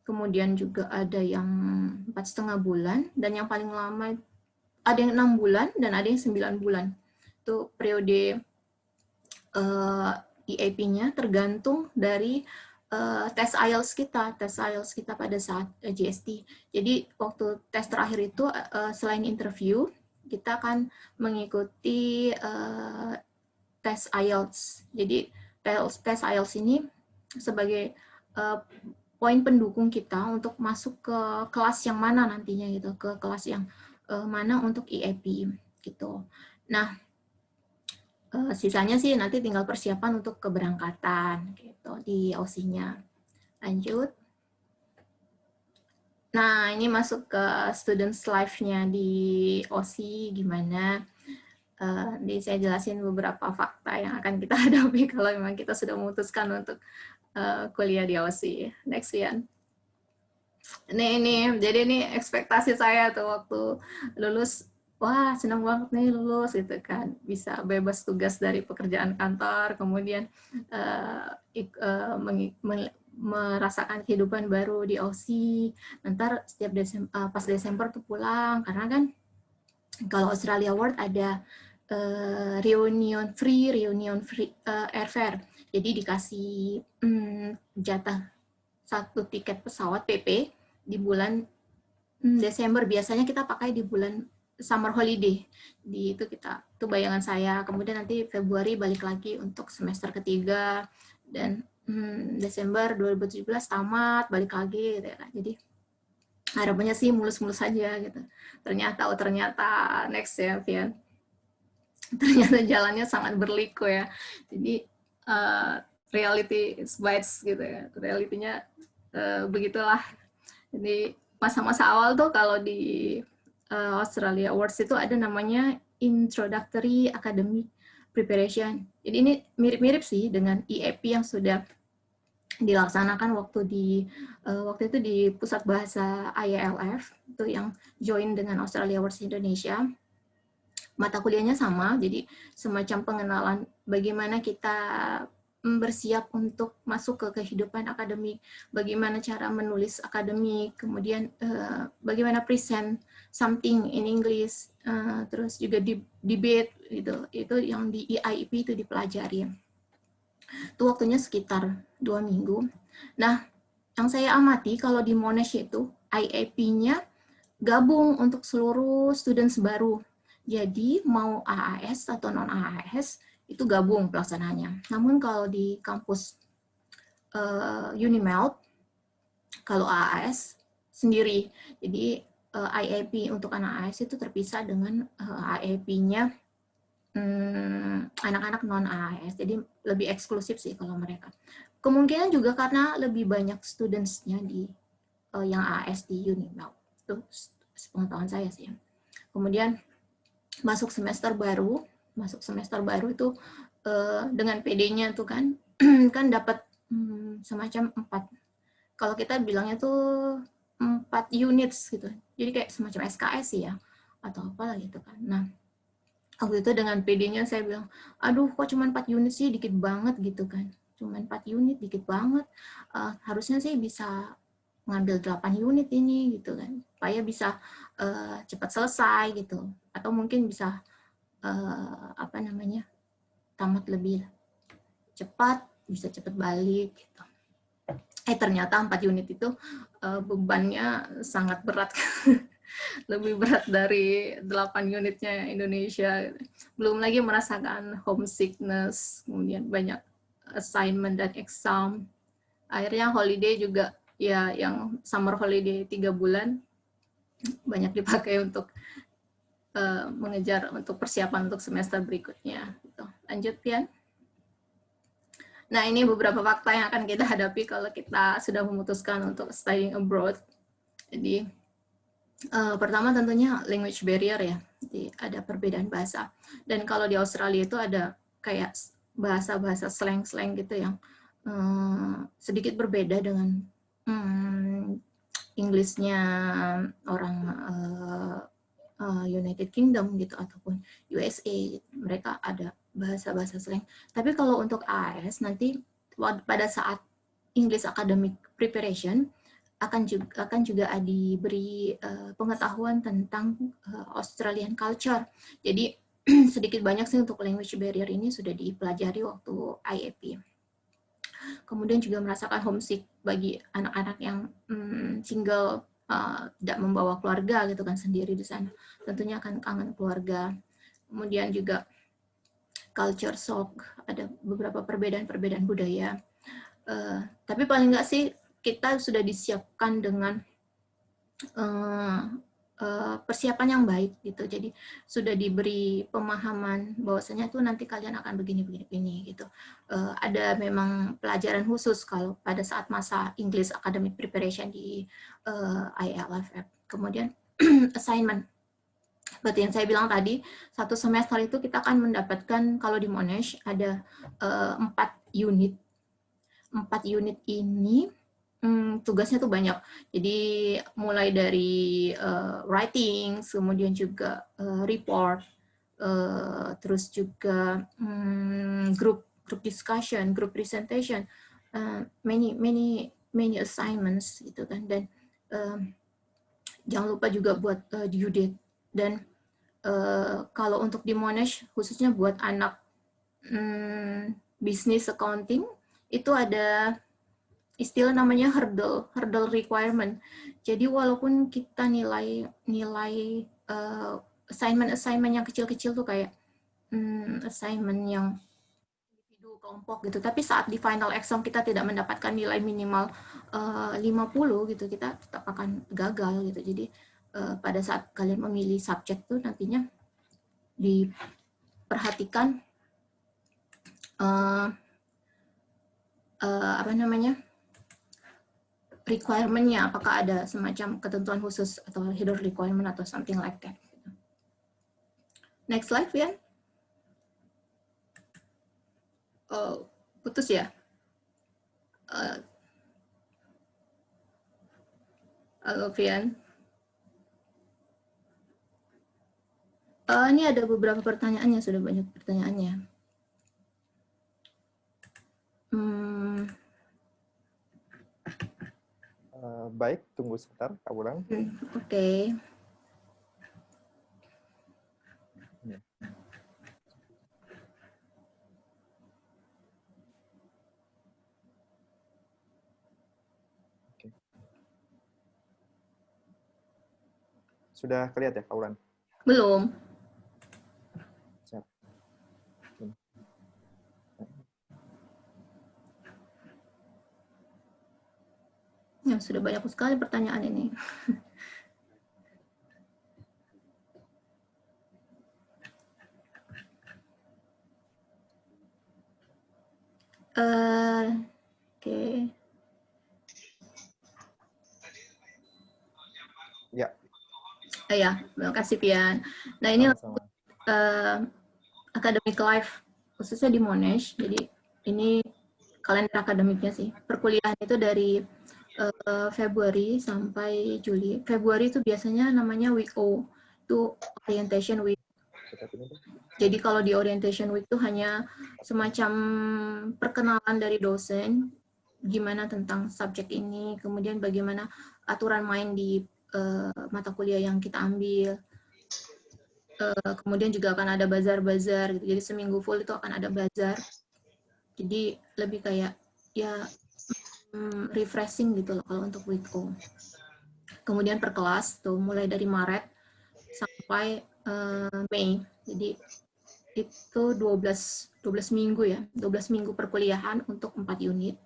Kemudian juga ada yang 4,5 bulan, dan yang paling lama ada yang 6 bulan dan ada yang 9 bulan. Itu periode EAP-nya tergantung dari tes IELTS kita pada saat JST. Jadi waktu tes terakhir itu selain interview, kita akan mengikuti tes IELTS. Jadi tes IELTS ini sebagai poin pendukung kita untuk masuk ke kelas yang mana nantinya gitu, ke kelas yang mana untuk EAP gitu. Nah, sisanya sih nanti tinggal persiapan untuk keberangkatan gitu di Aussie-nya. Lanjut. Nah, ini masuk ke students life-nya di Aussie gimana. Jadi saya jelasin beberapa fakta yang akan kita hadapi kalau memang kita sudah memutuskan untuk kuliah di Aussie. Next, Ian. Jadi ini ekspektasi saya tuh waktu lulus, wah senang banget nih lulus gitu kan, bisa bebas tugas dari pekerjaan kantor, kemudian merasakan kehidupan baru di Aussie. Nanti setiap pas Desember tuh pulang, karena kan kalau Australia Award ada reunion free airfare, jadi dikasih jatah 1 tiket pesawat PP di bulan Desember. Biasanya kita pakai di bulan summer holiday. Itu bayangan saya. Kemudian nanti Februari balik lagi untuk semester ketiga, dan Desember 2017 tamat, balik lagi gitu ya. Jadi harapannya sih mulus-mulus saja gitu. Ternyata next ya, Vian. Ternyata jalannya sangat berliku ya. Jadi reality is bites gitu ya. Realitinya begitulah. Jadi masa-masa awal tuh kalau di Australia Awards itu ada namanya Introductory Academic Preparation. Jadi ini mirip-mirip sih dengan EAP yang sudah dilaksanakan waktu itu di Pusat Bahasa IELF, itu yang join dengan Australia Awards Indonesia. Mata kuliahnya sama, jadi semacam pengenalan bagaimana kita bersiap untuk masuk ke kehidupan akademik, bagaimana cara menulis akademik, kemudian bagaimana present something in English, terus juga debate gitu. Itu yang di EIP itu dipelajari. Itu waktunya sekitar 2 minggu. Nah, yang saya amati kalau di Monash itu IAP-nya gabung untuk seluruh students baru. Jadi mau AAS atau non AAS itu gabung pelaksanaannya. Namun kalau di kampus Unimelt, kalau AAS sendiri. Jadi IAP untuk anak AAS itu terpisah dengan IAP-nya anak-anak non AAS. Jadi lebih eksklusif sih kalau mereka. Kemungkinan juga karena lebih banyak students-nya di yang AAS di Unimelt. Itu sepengetahuan saya sih. Kemudian masuk semester baru itu dengan PD-nya tuh kan kan dapat semacam 4, kalau kita bilangnya tuh 4 units gitu. Jadi kayak semacam SKS sih ya, atau apa gitu kan. Nah, waktu itu dengan PD-nya saya bilang, aduh kok cuma 4 unit sih, dikit banget gitu kan. Cuma 4 unit, dikit banget. Harusnya sih bisa ngambil 8 unit ini gitu kan, supaya bisa cepat selesai gitu, atau mungkin bisa tamat lebih cepat, bisa cepat balik. Gitu. Ternyata 4 unit itu bebannya sangat berat. Lebih berat dari 8 unitnya Indonesia. Belum lagi merasakan homesickness, kemudian banyak assignment dan exam. Akhirnya holiday juga, ya yang summer holiday 3 bulan, banyak dipakai untuk mengejar untuk persiapan untuk semester berikutnya. Gitu. Lanjut, Pian. Nah, ini beberapa fakta yang akan kita hadapi kalau kita sudah memutuskan untuk studying abroad. Jadi, pertama tentunya language barrier ya. Jadi, ada perbedaan bahasa. Dan kalau di Australia itu ada kayak bahasa-bahasa slang-slang gitu yang sedikit berbeda dengan Inggrisnya orang United Kingdom gitu ataupun USA, mereka ada bahasa-bahasa slang. Tapi kalau untuk AS nanti pada saat English Academic Preparation akan juga diberi pengetahuan tentang Australian culture. Jadi sedikit banyak sih untuk language barrier ini sudah dipelajari waktu IAP. Kemudian juga merasakan homesick bagi anak-anak yang single, tidak membawa keluarga gitu kan, sendiri di sana. Tentunya akan kangen keluarga. Kemudian juga culture shock, ada beberapa perbedaan budaya. Tapi paling nggak sih kita sudah disiapkan dengan persiapan yang baik gitu. Jadi sudah diberi pemahaman bahwasanya tuh nanti kalian akan begini gitu. Ada memang pelajaran khusus kalau pada saat masa English Academic Preparation di ILFF. Kemudian assignment. Seperti yang saya bilang tadi, satu semester itu kita akan mendapatkan, kalau di Monash ada 4 unit. 4 unit ini tugasnya tuh banyak. Jadi mulai dari writing, kemudian juga report, terus juga group discussion, group presentation, many assignments gitu kan. Dan jangan lupa juga buat due date. Dan kalau untuk di Monash khususnya buat anak business accounting itu ada istilah namanya hurdle requirement. Jadi walaupun kita nilai assignment yang kecil-kecil tuh kayak assignment yang individu kelompok gitu, tapi saat di final exam kita tidak mendapatkan nilai minimal 50 gitu, kita tetap akan gagal gitu. Jadi pada saat kalian memilih subjek tuh nantinya diperhatikan requirement-nya, apakah ada semacam ketentuan khusus atau hidden requirement atau something like that. Next slide, Vian. Oh, putus ya? Halo, Vian. Ini ada beberapa pertanyaannya, sudah banyak pertanyaannya. Baik, tunggu sebentar, Kak Wulan. Oke. Sudah kelihatan ya, Kak Wulan? Belum. Ya, sudah banyak sekali pertanyaan ini. Oke. Ya. Ya, terima kasih Pian. Nah, ini academic life khususnya di Monash. Jadi ini kalender akademiknya sih. Perkuliahan itu dari Februari sampai Juli. Februari itu biasanya namanya week O, itu orientation week. Jadi kalau di orientation week itu hanya semacam perkenalan dari dosen, gimana tentang subjek ini, kemudian bagaimana aturan main di mata kuliah yang kita ambil. Kemudian juga akan ada bazar-bazar gitu. Jadi seminggu full itu akan ada bazar. Jadi lebih kayak ya refreshing gitu loh kalau untuk week O. Kemudian per kelas tuh mulai dari Maret sampai Mei. Jadi itu 12 minggu ya. 12 minggu perkuliahan untuk 4 unit.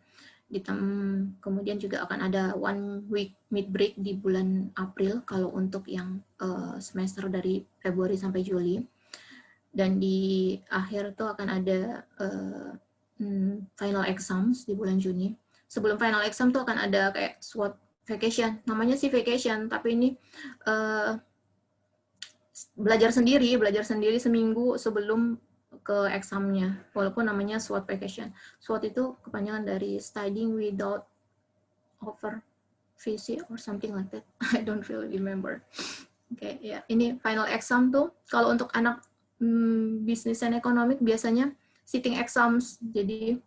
Kemudian juga akan ada 1 week mid break di bulan April kalau untuk yang semester dari Februari sampai Juli. Dan di akhir tuh akan ada final exams di bulan Juni. Sebelum final exam tuh akan ada kayak SWOT vacation. Namanya sih vacation, tapi ini belajar sendiri seminggu sebelum ke examnya, walaupun namanya SWOT vacation. SWOT itu kepanjangan dari studying without offer visit or something like that. I don't really remember. Oke, ya. Ini final exam tuh kalau untuk anak bisnis dan ekonomik biasanya sitting exams. Jadi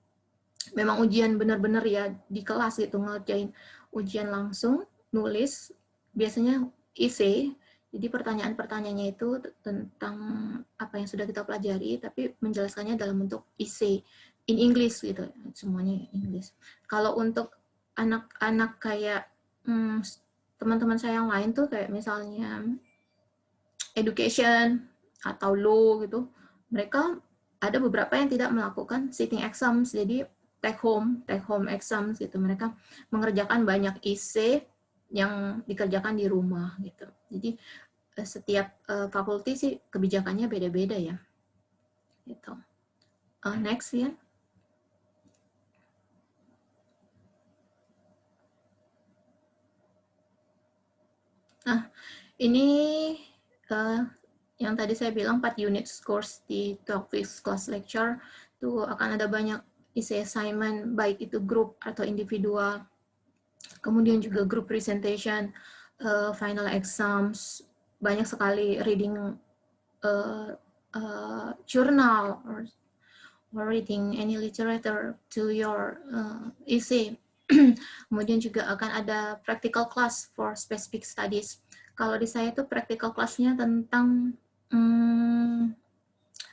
memang ujian benar-benar ya di kelas gitu, ngerjain ujian langsung, nulis, biasanya essay. Jadi pertanyaan-pertanyaannya itu tentang apa yang sudah kita pelajari, tapi menjelaskannya dalam bentuk essay in English gitu, semuanya English. Kalau untuk anak-anak kayak teman-teman saya yang lain tuh kayak misalnya education atau law gitu, mereka ada beberapa yang tidak melakukan sitting exams, jadi take home exams gitu. Mereka mengerjakan banyak essay yang dikerjakan di rumah gitu. Jadi setiap fakulti sih kebijakannya beda-beda ya. Gitu. Next ya. Nah, ini yang tadi saya bilang 4 unit course di 12 weeks class lecture tuh akan ada banyak isi assignment, baik itu grup atau individual. Kemudian juga group presentation, final exams, banyak sekali reading journal or reading any literature to your essay. Kemudian juga akan ada practical class for specific studies. Kalau di saya itu practical class-nya tentang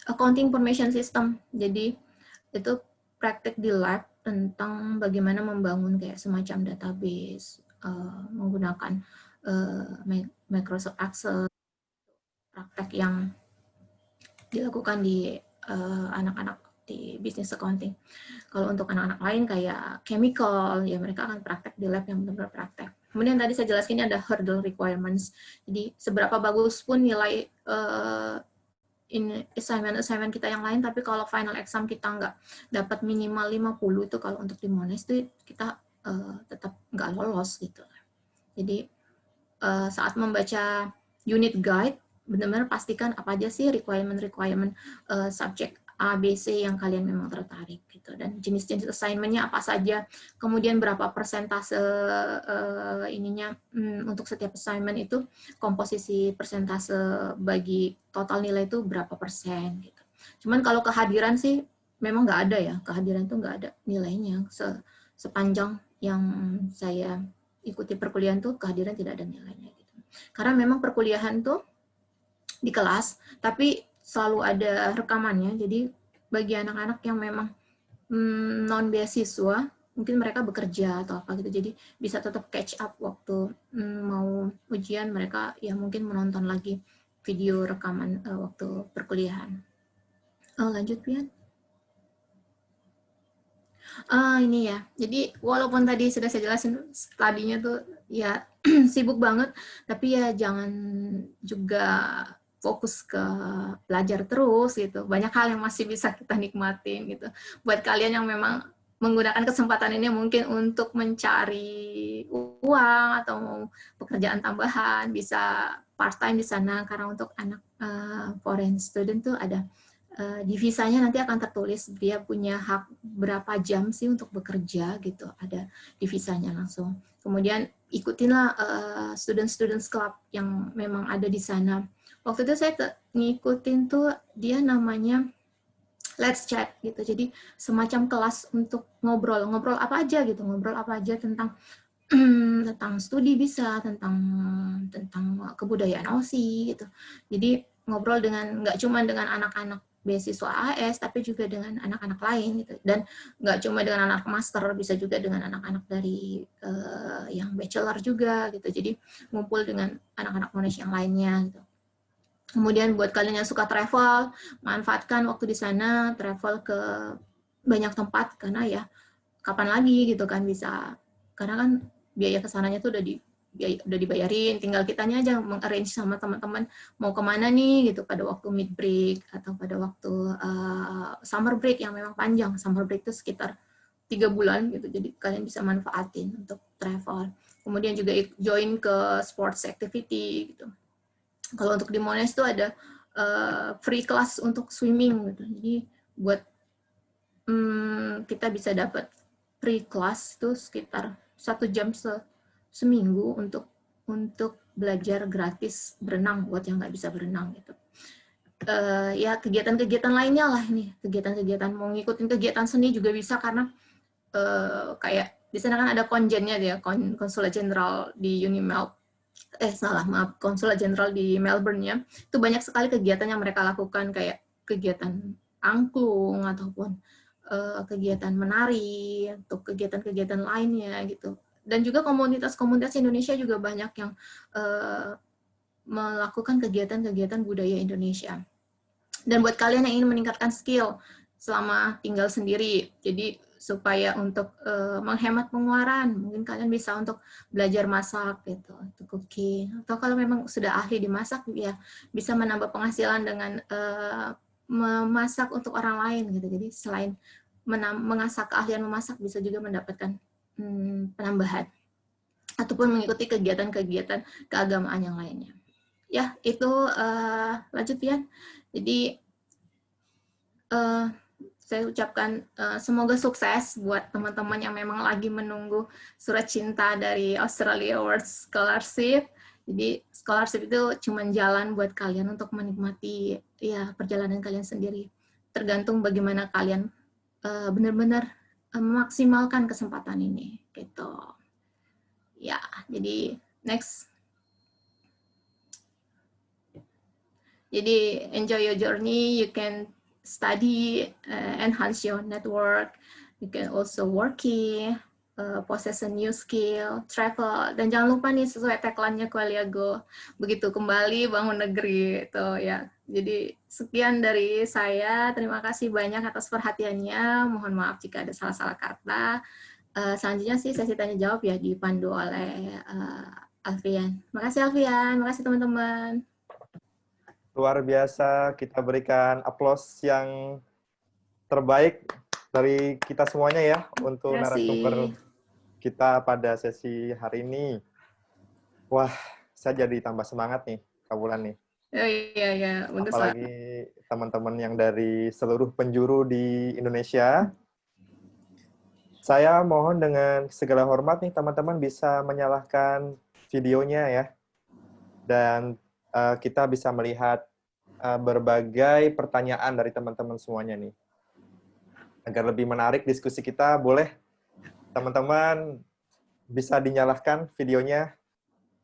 accounting information system. Jadi itu praktek di lab tentang bagaimana membangun kayak semacam database menggunakan Microsoft Access, praktek yang dilakukan di anak-anak di business accounting. Kalau untuk anak-anak lain kayak chemical, ya mereka akan praktek di lab yang benar-benar praktek. Kemudian tadi saya jelaskan ini ada hurdle requirements. Jadi seberapa bagus pun nilai assignment kita yang lain, tapi kalau final exam kita nggak dapat minimal 50 itu kalau untuk di Monash itu kita tetap nggak lolos gitu. Jadi saat membaca unit guide, benar-benar pastikan apa aja sih requirement subjek A, B, C yang kalian memang tertarik gitu, dan jenis-jenis assignment-nya apa saja, kemudian berapa persentase ininya untuk setiap assignment itu, komposisi persentase bagi total nilai itu berapa persen gitu. Cuman kalau kehadiran sih memang nggak ada ya, kehadiran itu nggak ada nilainya. Sepanjang yang saya ikuti perkuliahan tuh kehadiran tidak ada nilainya gitu. Karena memang perkuliahan tuh di kelas, tapi selalu ada rekamannya. Jadi bagi anak-anak yang memang non beasiswa, mungkin mereka bekerja atau apa gitu, jadi bisa tetap catch up waktu mau ujian, mereka ya mungkin menonton lagi video rekaman waktu perkuliahan. Lanjut Pian. Ini ya, jadi walaupun tadi sudah saya jelasin tadinya tuh ya sibuk banget, tapi ya jangan juga fokus ke belajar terus gitu. Banyak hal yang masih bisa kita nikmatin gitu. Buat kalian yang memang menggunakan kesempatan ini mungkin untuk mencari uang atau mau pekerjaan tambahan, bisa part-time di sana, karena untuk anak foreign student tuh ada di visanya nanti akan tertulis dia punya hak berapa jam sih untuk bekerja gitu, ada di visanya langsung. Kemudian ikutinlah student club yang memang ada di sana. Waktu itu saya ngikutin tuh dia namanya Let's Chat gitu. Jadi semacam kelas untuk ngobrol apa aja gitu, ngobrol apa aja tentang tentang studi bisa, tentang kebudayaan Aussie gitu. Jadi ngobrol dengan nggak cuma dengan anak-anak beasiswa AS, tapi juga dengan anak-anak lain gitu. Dan nggak cuma dengan anak master, bisa juga dengan anak-anak dari yang bachelor juga gitu. Jadi ngumpul dengan anak-anak Monash yang lainnya gitu. Kemudian buat kalian yang suka travel, manfaatkan waktu di sana, travel ke banyak tempat, karena ya kapan lagi gitu kan bisa, karena kan biaya kesananya tuh udah dibayarin, tinggal kitanya aja mengarrange sama teman-teman mau kemana nih gitu pada waktu mid break atau pada waktu summer break yang memang panjang. Summer break itu sekitar 3 bulan gitu, jadi kalian bisa manfaatin untuk travel. Kemudian juga join ke sports activity gitu. Kalau untuk di Monash itu ada free class untuk swimming gitu. Jadi buat kita bisa dapat free class itu sekitar 1 jam seminggu untuk belajar gratis berenang buat yang nggak bisa berenang gitu. Ya kegiatan-kegiatan lainnya lah ini, kegiatan-kegiatan mau ngikutin kegiatan seni juga bisa, karena kayak di sana kan ada konjennya ya, konsulat jenderal di Unimel. Konsulat jenderal di Melbourne ya. Itu banyak sekali kegiatan yang mereka lakukan, kayak kegiatan angklung ataupun kegiatan menari, untuk kegiatan-kegiatan lainnya gitu. Dan juga komunitas-komunitas Indonesia juga banyak yang melakukan kegiatan-kegiatan budaya Indonesia. Dan buat kalian yang ingin meningkatkan skill selama tinggal sendiri, jadi supaya untuk menghemat pengeluaran, mungkin kalian bisa untuk belajar masak gitu, untuk cooking, atau kalau memang sudah ahli di masak, ya bisa menambah penghasilan dengan memasak untuk orang lain gitu. Jadi selain mengasah keahlian memasak, bisa juga mendapatkan penambahan ataupun mengikuti kegiatan-kegiatan keagamaan yang lainnya. Ya, itu lanjut ya. Jadi saya ucapkan semoga sukses buat teman-teman yang memang lagi menunggu surat cinta dari Australia Awards Scholarship. Jadi scholarship itu cuma jalan buat kalian untuk menikmati ya perjalanan kalian sendiri. Tergantung bagaimana kalian benar-benar memaksimalkan kesempatan ini gitu. Ya, jadi next. Jadi enjoy your journey, you can study, enhance your network, you can also working, possess a new skill, travel, dan jangan lupa nih sesuai tagline-nya Qualiago, begitu kembali bangun negeri itu ya. Jadi sekian dari saya, terima kasih banyak atas perhatiannya, mohon maaf jika ada salah-salah kata. Selanjutnya sih sesi tanya jawab ya dipandu oleh Alfian. Makasih Alfian, makasih teman-teman. Luar biasa, kita berikan aplaus yang terbaik dari kita semuanya ya untuk narasumber kita pada sesi hari ini. Wah, saya jadi tambah semangat nih, Kak Wulan nih. Oh iya, bagus. Apalagi teman-teman yang dari seluruh penjuru di Indonesia. Saya mohon dengan segala hormat nih teman-teman bisa menyalakan videonya ya. Dan kita bisa melihat berbagai pertanyaan dari teman-teman semuanya nih. Agar lebih menarik diskusi kita, boleh teman-teman bisa dinyalakan videonya.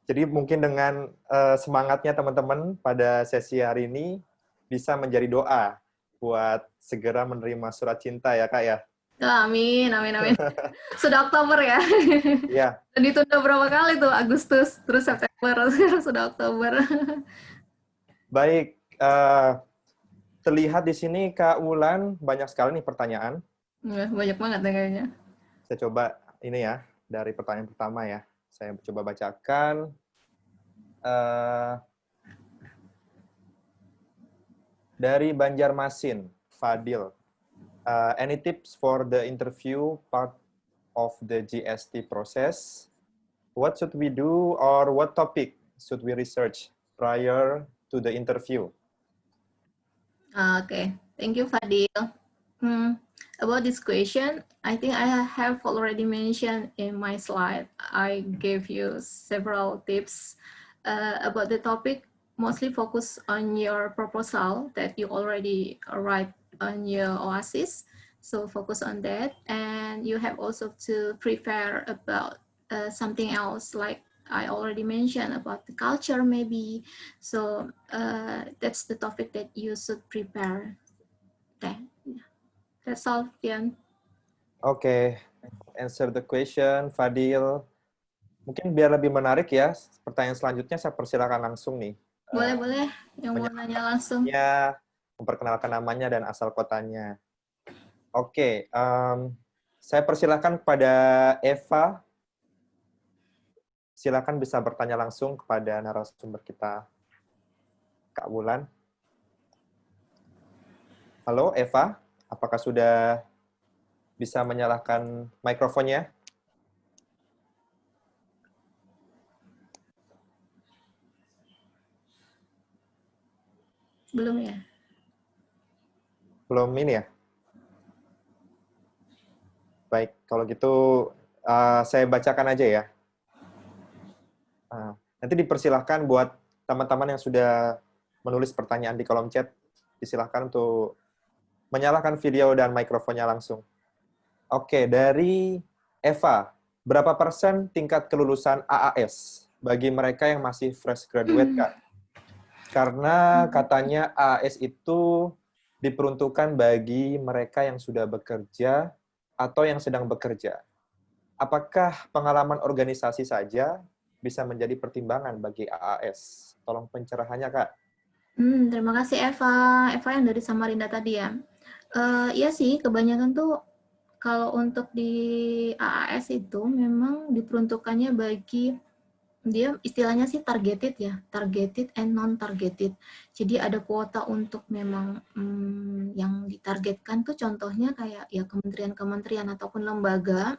Jadi mungkin dengan semangatnya teman-teman pada sesi hari ini bisa menjadi doa buat segera menerima surat cinta ya Kak ya. Amin. Sudah Oktober ya. Iya. Ditunda berapa kali tuh, Agustus, terus September, sudah Oktober. Baik, terlihat di sini Kak Wulan banyak sekali nih pertanyaan. Banyak banget ya kayaknya. Saya coba ini ya, dari pertanyaan pertama ya. Saya coba bacakan. Dari Banjarmasin, Fadil. Any tips for the interview part of the GST process? What should we do or what topic should we research prior to the interview? Okay, thank you, Fadil. About this question, I think I have already mentioned in my slide. I gave you several tips about the topic, mostly focus on your proposal that you already write on your OASIS. So focus on that. And you have also to prepare about something else like I already mentioned about the culture maybe. So that's the topic that you should prepare. Okay, that's all, Fian. Oke, answer the question, Fadil. Mungkin biar lebih menarik ya, pertanyaan selanjutnya saya persilakan langsung nih. Boleh, yang mau nanya langsung. Memperkenalkan namanya dan asal kotanya. Oke, saya persilakan kepada Eva. Silakan bisa bertanya langsung kepada narasumber kita, Kak Wulan. Halo, Eva. Apakah sudah bisa menyalakan mikrofonnya? Belum ya? Belum ini ya? Baik, kalau gitu saya bacakan aja ya. Nanti dipersilahkan buat teman-teman yang sudah menulis pertanyaan di kolom chat, disilahkan untuk menyalakan video dan mikrofonnya langsung. Oke, dari Eva, berapa persen tingkat kelulusan AAS bagi mereka yang masih fresh graduate, Kak? Karena katanya AAS itu diperuntukkan bagi mereka yang sudah bekerja atau yang sedang bekerja. Apakah pengalaman organisasi saja bisa menjadi pertimbangan bagi AAS? Tolong pencerahannya, Kak. Terima kasih Eva. Eva yang dari Samarinda tadi ya. Iya sih, kebanyakan tuh kalau untuk di AAS itu memang diperuntukannya bagi, dia istilahnya sih targeted ya, targeted and non-targeted. Jadi ada kuota untuk memang yang ditargetkan tuh contohnya kayak ya kementerian-kementerian ataupun lembaga,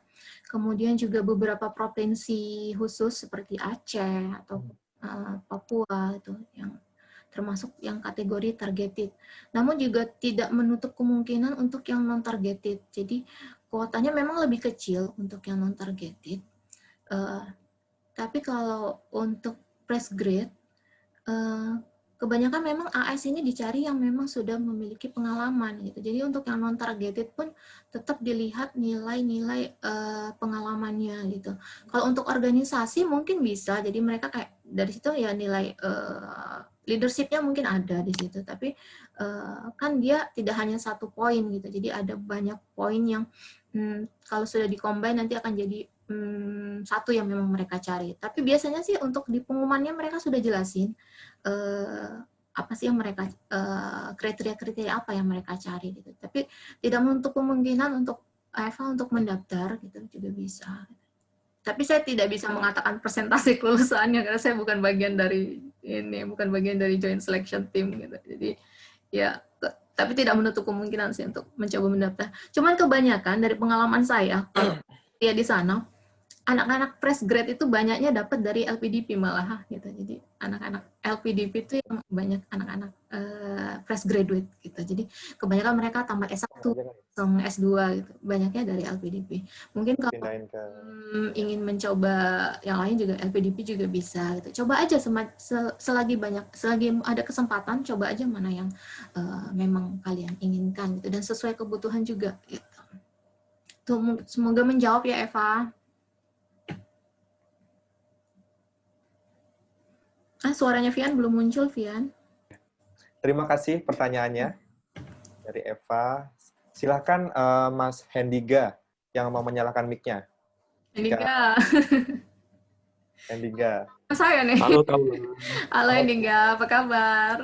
kemudian juga beberapa provinsi khusus seperti Aceh atau Papua itu yang termasuk yang kategori targeted. Namun juga tidak menutup kemungkinan untuk yang non-targeted. Jadi kuotanya memang lebih kecil untuk yang non-targeted. Tapi kalau untuk fresh grade, kebanyakan memang AS ini dicari yang memang sudah memiliki pengalaman gitu. Jadi untuk yang non targeted pun tetap dilihat nilai-nilai pengalamannya gitu. Kalau untuk organisasi mungkin bisa, jadi mereka kayak dari situ ya nilai leadership-nya mungkin ada di situ. Tapi kan dia tidak hanya satu poin gitu. Jadi ada banyak poin yang kalau sudah di-combine nanti akan jadi satu yang memang mereka cari. Tapi biasanya sih untuk di pengumumannya mereka sudah jelasin apa sih yang mereka kriteria-kriteria apa yang mereka cari gitu. Tapi tidak menutup kemungkinan untuk Eva untuk mendaftar gitu juga bisa. Tapi saya tidak bisa mengatakan persentase kelulusannya karena saya bukan bagian dari ini, bukan bagian dari joint selection team gitu. Jadi ya, tapi tidak menutup kemungkinan sih untuk mencoba mendaftar. Cuman kebanyakan dari pengalaman saya kalau dia di sana, anak-anak fresh grade itu banyaknya dapat dari LPDP malah gitu. Jadi anak-anak LPDP itu yang banyak anak-anak fresh graduate gitu. Jadi kebanyakan mereka tamat S1, S2 gitu. Banyaknya dari LPDP. Mungkin kalau ingin mencoba yang lain juga LPDP juga bisa gitu. Coba aja selagi ada kesempatan, coba aja mana yang memang kalian inginkan gitu dan sesuai kebutuhan juga gitu. Tuh, semoga menjawab ya Eva. Suaranya Vian belum muncul, Vian. Terima kasih pertanyaannya dari Eva. Silahkan Mas Hendiga yang mau menyalakan mic-nya. Hendiga. Saya nih. Halo, Halo Hendiga, apa kabar?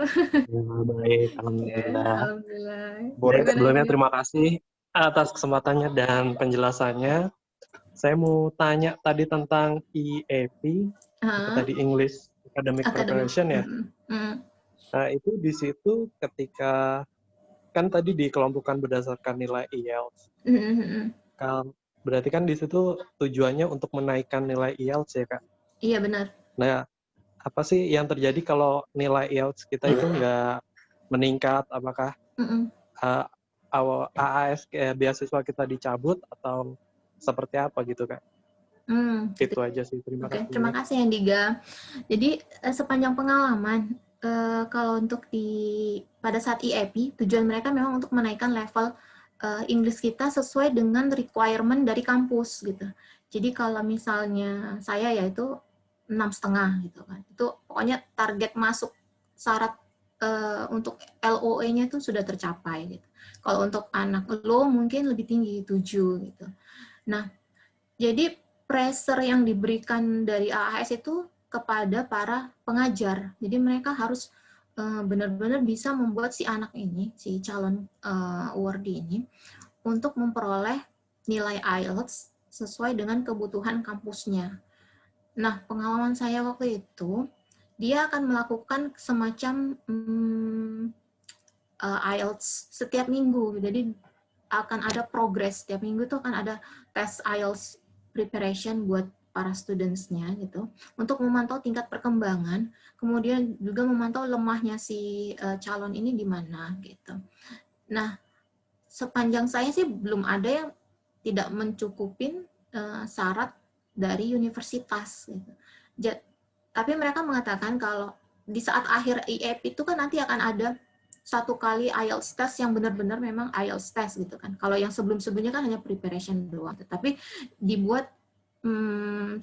Baik, alhamdulillah. Alhamdulillah. Sebelumnya terima kasih atas kesempatannya dan penjelasannya. Saya mau tanya tadi tentang EAP, tadi English Academic Preparation ya. Nah, itu di situ ketika kan tadi dikelompokkan berdasarkan nilai IELTS. Berarti kan di situ tujuannya untuk menaikkan nilai IELTS ya, Kak? Iya, benar. Nah, apa sih yang terjadi kalau nilai IELTS kita itu nggak meningkat? Apakah AAS beasiswa kita dicabut atau seperti apa gitu, Kak? Itu aja sih, terima kasih. Terima kasih Hendiga. Jadi sepanjang pengalaman, kalau untuk pada saat EAP, tujuan mereka memang untuk menaikkan level Inggris kita sesuai dengan requirement dari kampus gitu. Jadi kalau misalnya saya yaitu 6,5 gitu kan. Itu pokoknya target masuk syarat untuk LOE-nya itu sudah tercapai gitu. Kalau untuk anak low mungkin lebih tinggi 7 gitu. Nah, jadi pressure yang diberikan dari AAS itu kepada para pengajar. Jadi mereka harus benar-benar bisa membuat si anak ini, si calon awardee ini, untuk memperoleh nilai IELTS sesuai dengan kebutuhan kampusnya. Nah, pengalaman saya waktu itu, dia akan melakukan semacam IELTS setiap minggu. Jadi akan ada progress setiap minggu tuh akan ada tes IELTS preparation buat para studentsnya gitu untuk memantau tingkat perkembangan, kemudian juga memantau lemahnya si calon ini di mana gitu. Nah, sepanjang saya sih belum ada yang tidak mencukupin syarat dari universitas gitu. Tapi mereka mengatakan kalau di saat akhir IEP itu kan nanti akan ada satu kali IELTS test yang benar-benar memang IELTS test gitu kan. Kalau yang sebelum-sebelumnya kan hanya preparation doang, tapi dibuat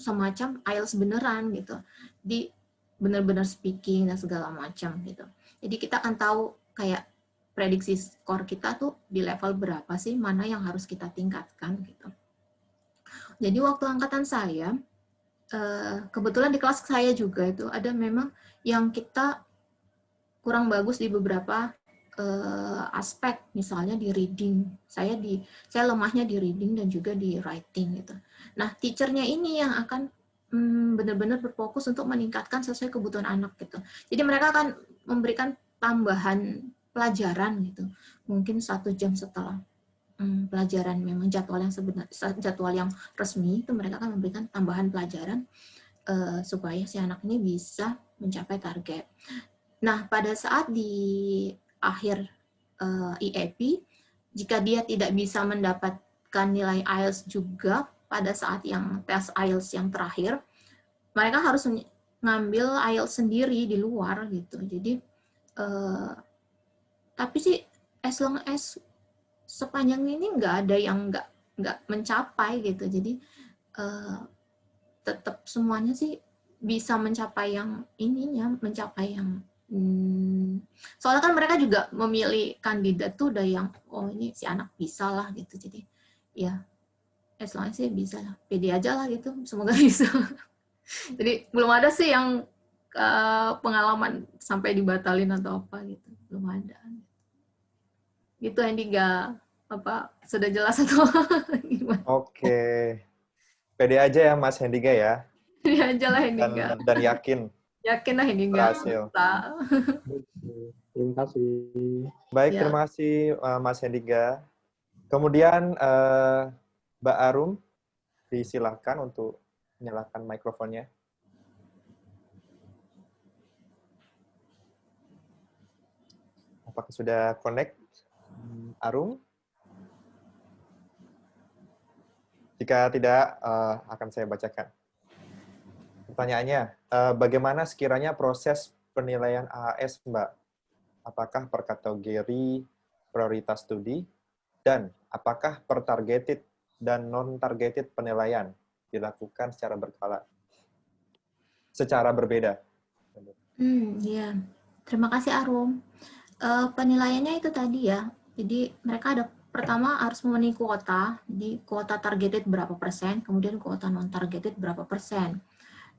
semacam IELTS beneran gitu. Di benar-benar speaking dan segala macam gitu. Jadi kita akan tahu kayak prediksi skor kita tuh di level berapa sih, mana yang harus kita tingkatkan gitu. Jadi waktu angkatan saya, kebetulan di kelas saya juga itu ada memang yang kita kurang bagus di beberapa aspek, misalnya di reading. Saya lemahnya di reading dan juga di writing gitu. Nah, teachernya ini yang akan benar-benar berfokus untuk meningkatkan sesuai kebutuhan anak gitu. Jadi mereka akan memberikan tambahan pelajaran gitu. Mungkin 1 jam setelah pelajaran memang jadwal yang resmi itu mereka akan memberikan tambahan pelajaran supaya si anak ini bisa mencapai target. Nah, pada saat di akhir IEP, jika dia tidak bisa mendapatkan nilai IELTS juga pada saat yang tes IELTS yang terakhir, mereka harus ngambil IELTS sendiri di luar gitu. Jadi, tapi sih as long as sepanjang ini nggak ada yang nggak mencapai gitu. Jadi tetap semuanya sih bisa mencapai yang ininya, mencapai yang soalnya kan mereka juga memilih kandidat tuh udah yang oh ini si anak bisa lah gitu. Jadi ya as long as sih bisa lah, pede aja lah gitu, semoga bisa. Jadi belum ada sih yang pengalaman sampai dibatalin atau apa gitu, belum ada. Gitu Hendiga, apa sudah jelas atau gimana? Oke, pede aja ya Mas Hendiga ya. Pede aja lah Hendiga. Dan yakin. Yakin lah Hendiga. Berhasil. Terima kasih. Baik, terima kasih Mas Hendiga. Kemudian Mbak Arum, disilahkan untuk menyalakan mikrofonnya. Apakah sudah connect, Arum? Jika tidak, akan saya bacakan. Pertanyaannya, bagaimana sekiranya proses penilaian AAS, Mbak? Apakah per kategori prioritas studi? Dan apakah per targeted dan non-targeted penilaian dilakukan secara berkala? Secara berbeda? Ya. Terima kasih Arum. Penilaiannya itu tadi ya. Jadi mereka ada pertama harus memenuhi kuota. Jadi kuota targeted berapa persen, kemudian kuota non-targeted berapa persen.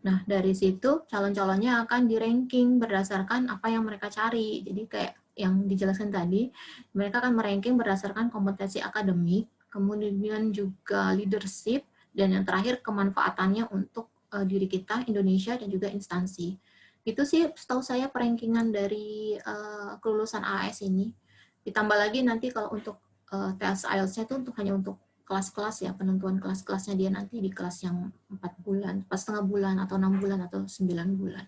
Nah, dari situ calon-calonnya akan di-ranking berdasarkan apa yang mereka cari. Jadi kayak yang dijelaskan tadi, mereka akan meranking berdasarkan kompetensi akademik, kemudian juga leadership, dan yang terakhir kemanfaatannya untuk diri kita, Indonesia, dan juga instansi. Itu sih setahu saya perankingan dari kelulusan AAS ini. Ditambah lagi nanti kalau untuk tes IELTS-nya itu hanya untuk kelas-kelas ya, penentuan kelas-kelasnya dia nanti di kelas yang 4 bulan, 4,5 bulan, atau 6 bulan, atau 9 bulan.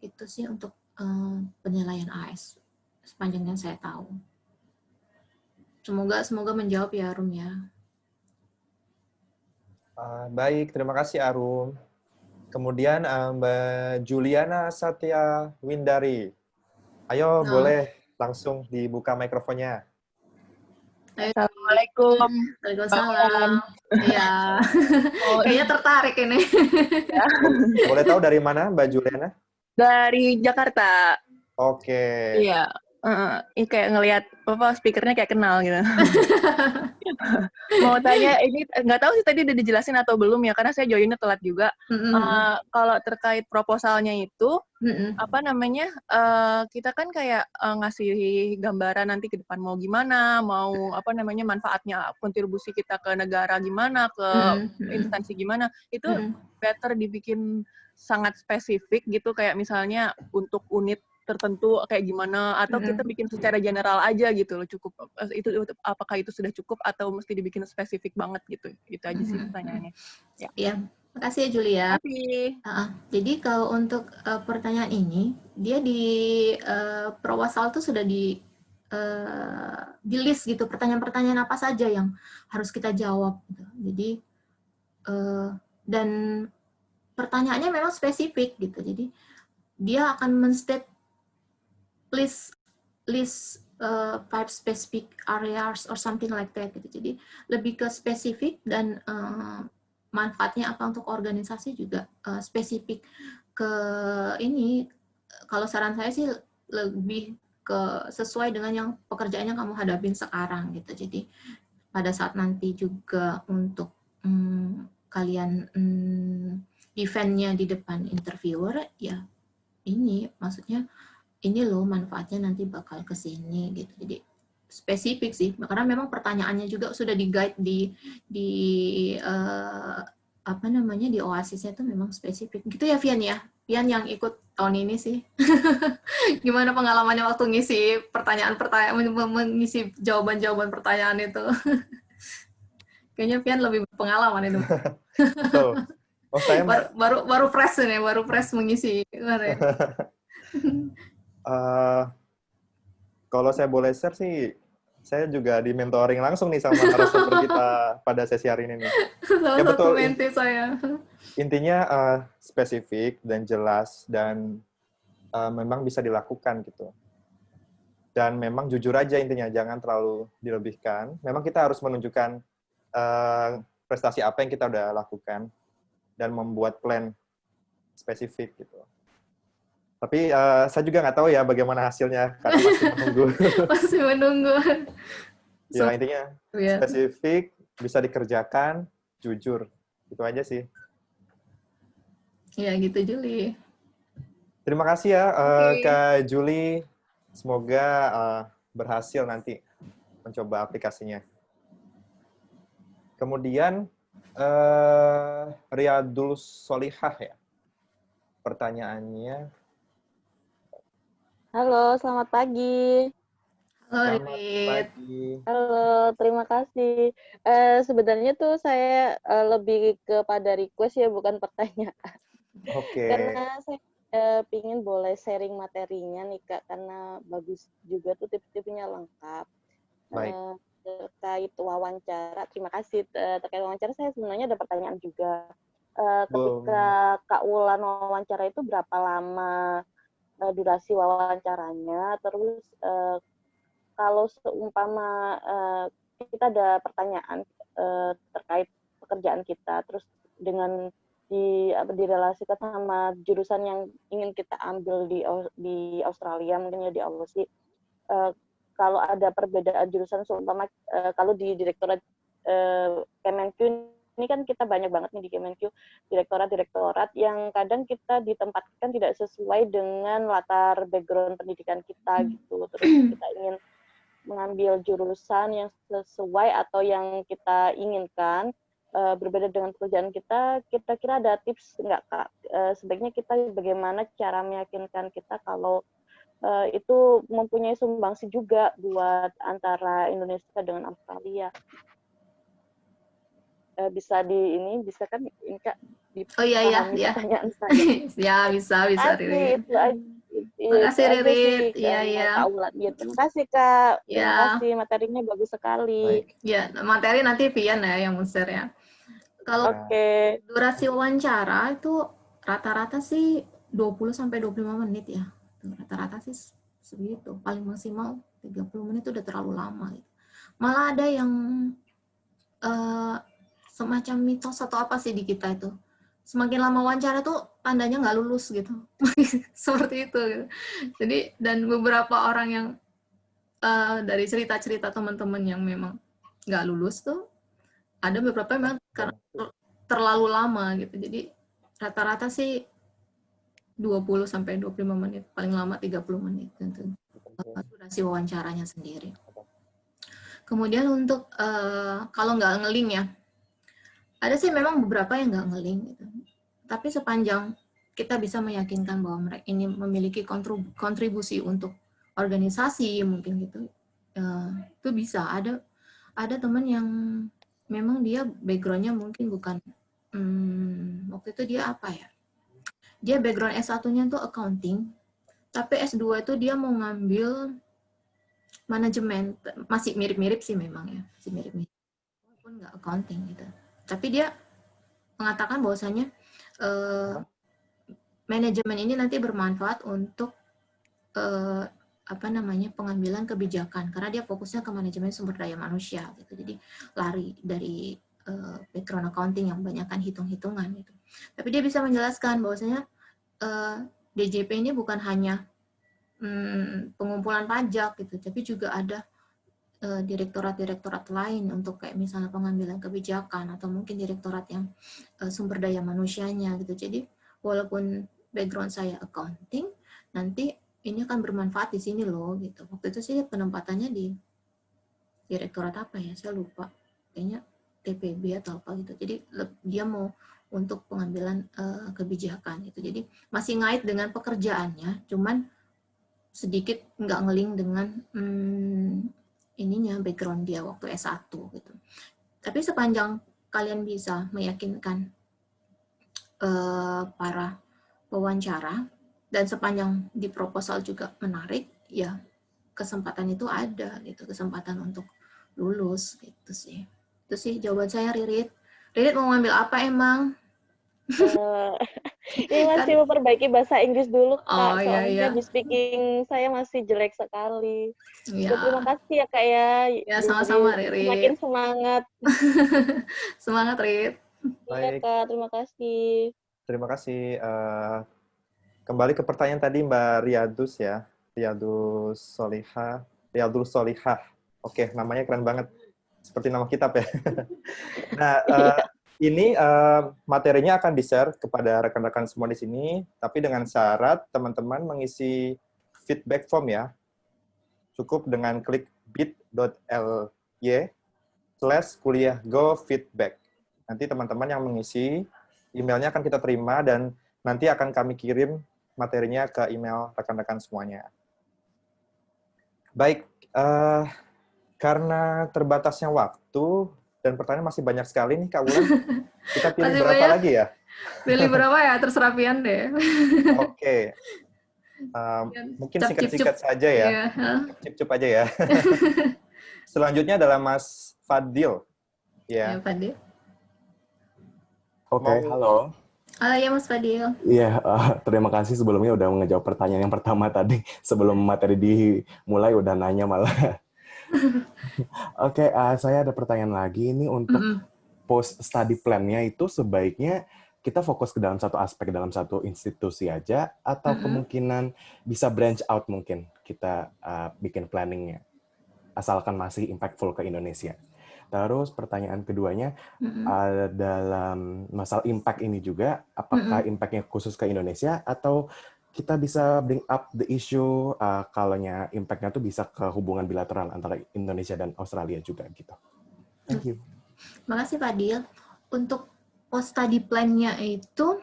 Itu sih untuk penilaian AS, sepanjang yang saya tahu. Semoga menjawab ya, Arum ya. Baik, terima kasih Arum. Kemudian Mbak Juliana Satya Windari. Ayo, boleh langsung dibuka mikrofonnya. Assalamualaikum. Waalaikumsalam. Iya. Kayaknya tertarik ini. Boleh tahu dari mana Mbak Juliana? Dari Jakarta. Oke. Iya. Ini kayak ngelihat speakernya kayak kenal gitu. Mau tanya, ini nggak tahu sih tadi udah dijelasin atau belum ya, karena saya joinnya telat juga. Kalau terkait proposalnya itu, kita kan kayak ngasih gambaran nanti ke depan mau gimana, mau manfaatnya kontribusi kita ke negara gimana, ke instansi gimana, itu better dibikin sangat spesifik gitu, kayak misalnya untuk unit tertentu kayak gimana, atau kita bikin secara general aja gitu loh, cukup itu apakah itu sudah cukup atau mesti dibikin spesifik banget gitu. Itu aja sih pertanyaannya. Ya. Makasih ya Julia. Jadi kalau untuk pertanyaan ini, dia di proposal tuh sudah di list gitu, pertanyaan-pertanyaan apa saja yang harus kita jawab gitu. Jadi dan pertanyaannya memang spesifik gitu. Jadi dia akan men-state list 5 specific areas or something like that gitu. Jadi lebih ke spesifik dan manfaatnya apa untuk organisasi juga spesifik ke ini. Kalau saran saya sih lebih ke sesuai dengan yang pekerjaan yang kamu hadapin sekarang gitu. Jadi pada saat nanti juga untuk kalian eventnya di depan interviewer, ya ini maksudnya ini loh manfaatnya nanti bakal ke sini gitu. Jadi spesifik sih, karena memang pertanyaannya juga sudah di-guide di di Oasisnya itu memang spesifik. Gitu ya Vian ya? Vian yang ikut tahun ini sih. Gimana pengalamannya waktu ngisi mengisi jawaban-jawaban pertanyaan itu? Kayaknya Vian lebih berpengalaman itu. Betul. Oh, saya baru fresh ini, baru fresh mengisi kemarin. Kalau saya boleh share sih, saya juga di mentoring langsung nih sama narasumber kita pada sesi hari ini nih. Ya betul. Saya. Intinya spesifik dan jelas dan memang bisa dilakukan gitu. Dan memang jujur aja intinya, jangan terlalu dilebihkan. Memang kita harus menunjukkan prestasi apa yang kita udah lakukan dan membuat plan spesifik gitu. Tapi saya juga nggak tahu ya bagaimana hasilnya, karena masih menunggu. Masih menunggu. Ya, intinya spesifik, bisa dikerjakan, jujur. Itu aja sih. Ya, gitu, Juli. Terima kasih ya, Kak Juli. Semoga berhasil nanti mencoba aplikasinya. Kemudian, Riyadul Solihah ya. Pertanyaannya, halo, selamat pagi. Halo, Rit. Halo, terima kasih. Sebenarnya tuh saya lebih kepada request ya, bukan pertanyaan. Oke. Karena saya pingin boleh sharing materinya nih Kak, karena bagus juga tuh tips-tipsnya lengkap. Baik. Terkait wawancara, terima kasih. Terkait wawancara saya sebenarnya ada pertanyaan juga. Ketika Kak Wulan wawancara itu berapa lama durasi wawancaranya, terus kalau seumpama kita ada pertanyaan terkait pekerjaan kita, terus dengan direlasikan sama jurusan yang ingin kita ambil di Australia, mungkin ya di Aussie, kalau ada perbedaan jurusan, seumpama kalau di Direktorat Kemenq ini kan kita banyak banget nih di Kemenq, direktorat yang kadang kita ditempatkan tidak sesuai dengan latar background pendidikan kita gitu. Terus kita ingin mengambil jurusan yang sesuai atau yang kita inginkan, berbeda dengan pekerjaan kita, kira-kira ada tips nggak Kak? Sebaiknya kita bagaimana cara meyakinkan kita kalau itu mempunyai sumbangsi juga buat antara Indonesia dengan Australia. Bisa bisa kan ini Kak dipahami pertanyaan saya. Ya, bisa Ririt. Terima kasih Ririt. Iya. Terima kasih Kak. Terima kasih, materinya bagus sekali. Ya, materi nanti Vian ya yang share ya. Kalau durasi wawancara itu rata-rata sih 20-25 menit ya. Rata-rata sih segitu. Paling maksimal 30 menit udah terlalu lama gitu. Malah ada yang semacam mitos atau apa sih di kita itu. Semakin lama wawancara tuh tandanya nggak lulus gitu. Seperti itu. Gitu. Jadi, dan beberapa orang yang dari cerita-cerita teman-teman yang memang nggak lulus tuh, ada beberapa memang karena terlalu lama gitu. Jadi, rata-rata sih 20 sampai 25 menit, paling lama 30 menit gitu. Durasi wawancaranya sendiri. Kemudian untuk kalau nggak nge-link ya, ada sih memang beberapa yang nggak nge-link gitu. Tapi sepanjang kita bisa meyakinkan bahwa mereka ini memiliki kontribusi untuk organisasi mungkin gitu, itu bisa. Ada teman yang memang dia background-nya mungkin bukan, waktu itu dia apa ya? Dia background S1-nya tuh accounting, tapi S2 itu dia mau ngambil manajemen, masih mirip-mirip sih memang ya, masih mirip-mirip, walaupun nggak accounting gitu. Tapi dia mengatakan bahwasanya manajemen ini nanti bermanfaat untuk pengambilan kebijakan, karena dia fokusnya ke manajemen sumber daya manusia gitu. Jadi lari dari background accounting yang banyakkan hitung-hitungan gitu. Tapi dia bisa menjelaskan bahwasanya DJP ini bukan hanya pengumpulan pajak gitu, tapi juga ada direktorat-direktorat lain untuk kayak misalnya pengambilan kebijakan, atau mungkin direktorat yang sumber daya manusianya gitu. Jadi walaupun background saya accounting, nanti ini akan bermanfaat di sini loh gitu. Waktu itu sih penempatannya di direktorat apa ya, saya lupa, kayaknya TPB atau apa gitu. Jadi dia mau untuk pengambilan kebijakan gitu. Jadi masih ngait dengan pekerjaannya, cuman sedikit nggak ngeling dengan ininya, background dia waktu S1 gitu. Tapi sepanjang kalian bisa meyakinkan para pewawancara, dan sepanjang di proposal juga menarik, ya kesempatan itu ada gitu, kesempatan untuk lulus gitu sih. Itu sih jawaban saya, Ririt. Ririt mau ngambil apa emang? Ini masih memperbaiki bahasa Inggris dulu, Kak. Oh, Soalnya iya. di speaking saya masih jelek sekali. Ya. Terima kasih ya, Kak ya. Ya, sama-sama, Ririt. Semakin semangat. Semangat, Rit. Iya, Kak. Terima kasih. Terima kasih. Kembali ke pertanyaan tadi Mbak Riyadus ya. Riyadus Solihah. Oke, namanya keren banget. Seperti nama kitab ya. Nah, ini materinya akan di-share kepada rekan-rekan semua di sini, tapi dengan syarat teman-teman mengisi feedback form ya. Cukup dengan klik bit.ly/kuliahgofeedback. Nanti teman-teman yang mengisi, emailnya akan kita terima dan nanti akan kami kirim materinya ke email rekan-rekan semuanya. Baik, karena terbatasnya waktu dan pertanyaan masih banyak sekali nih Kak Wulan, kita pilih masih berapa banyak lagi ya? Pilih berapa ya, terserah Pian deh. Oke. Mungkin singkat-singkat saja ya. Cip-cip aja ya. Selanjutnya adalah Mas Fadil. Ya, Fadil. Oke, halo. Halo ya Mas Fadil. Iya, terima kasih sebelumnya udah ngejawab pertanyaan yang pertama tadi. Sebelum materi dimulai udah nanya malah. Oke, saya ada pertanyaan lagi. Ini untuk post-study plan-nya itu sebaiknya kita fokus ke dalam satu aspek, dalam satu institusi aja, atau kemungkinan bisa branch out mungkin kita bikin planningnya, asalkan masih impactful ke Indonesia. Terus pertanyaan keduanya, dalam masalah impact ini juga, apakah impact-nya khusus ke Indonesia, atau kita bisa bring up the issue kalaunya impact-nya tuh bisa ke hubungan bilateral antara Indonesia dan Australia juga gitu. Thank you. Makasih Fadil. Untuk post-study plan-nya itu,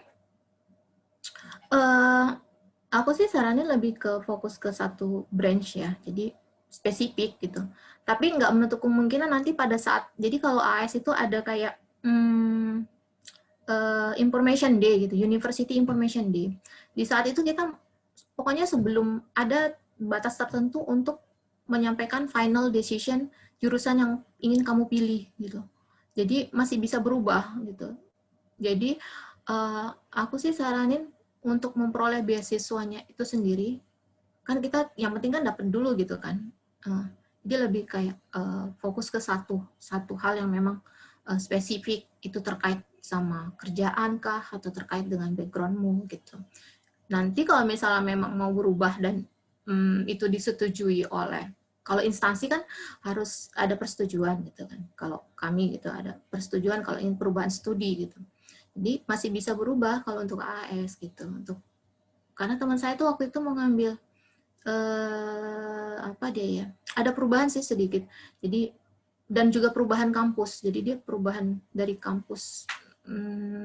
aku sih saranin lebih ke fokus ke satu branch ya, jadi spesifik gitu. Tapi nggak menutup kemungkinan nanti pada saat, jadi kalau AS itu ada kayak Information Day gitu, University Information Day. Di saat itu kita pokoknya sebelum ada batas tertentu untuk menyampaikan final decision jurusan yang ingin kamu pilih gitu. Jadi masih bisa berubah gitu. Jadi aku sih saranin untuk memperoleh beasiswanya itu sendiri. Kan kita yang penting kan dapat dulu gitu kan. dia lebih kayak fokus ke satu hal yang memang spesifik, itu terkait sama kerjaan kah atau terkait dengan backgroundmu gitu. Nanti kalau misalnya memang mau berubah dan itu disetujui oleh, kalau instansi kan harus ada persetujuan gitu kan. Kalau kami gitu ada persetujuan kalau ingin perubahan studi gitu. Jadi masih bisa berubah kalau untuk AAS gitu. Karena teman saya tuh waktu itu mau ngambil apa dia ya? Ada perubahan sih sedikit. Jadi dan juga perubahan kampus. Jadi dia perubahan dari kampus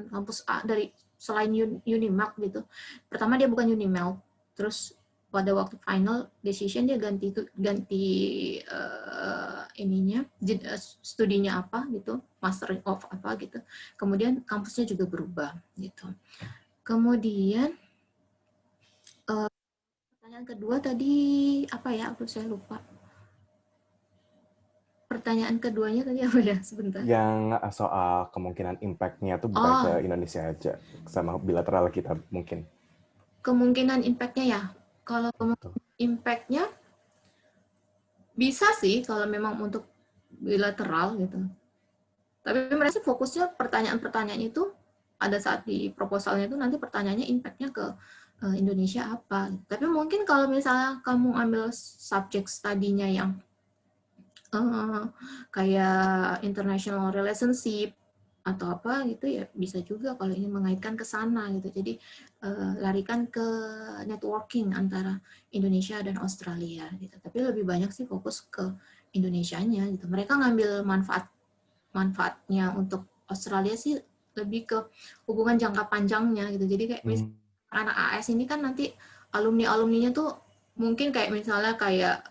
kampus A dari selain Unimac gitu. Pertama dia bukan Unimel. Terus pada waktu final decision dia ganti studinya apa gitu, master of apa gitu. Kemudian kampusnya juga berubah gitu. Kemudian pertanyaan kedua tadi apa ya? Saya lupa. Pertanyaan keduanya tadi apa ya? Sebentar. Yang soal kemungkinan impact-nya tuh bukan ke Indonesia aja, sama bilateral kita mungkin. Kemungkinan impact-nya ya. Kalau impact-nya bisa sih kalau memang untuk bilateral gitu. Tapi mereka sih fokusnya pertanyaan-pertanyaan itu ada saat di proposalnya itu nanti pertanyaannya impact-nya ke Indonesia apa. Tapi mungkin kalau misalnya kamu ambil subjek studinya yang kayak international relationship atau apa gitu ya bisa juga kalau ingin mengaitkan ke sana gitu. Jadi larikan ke networking antara Indonesia dan Australia gitu. Tapi lebih banyak sih fokus ke Indonesianya gitu. Mereka ngambil manfaatnya untuk Australia sih lebih ke hubungan jangka panjangnya gitu. Jadi kayak anak AS ini kan nanti alumninya tuh mungkin kayak misalnya kayak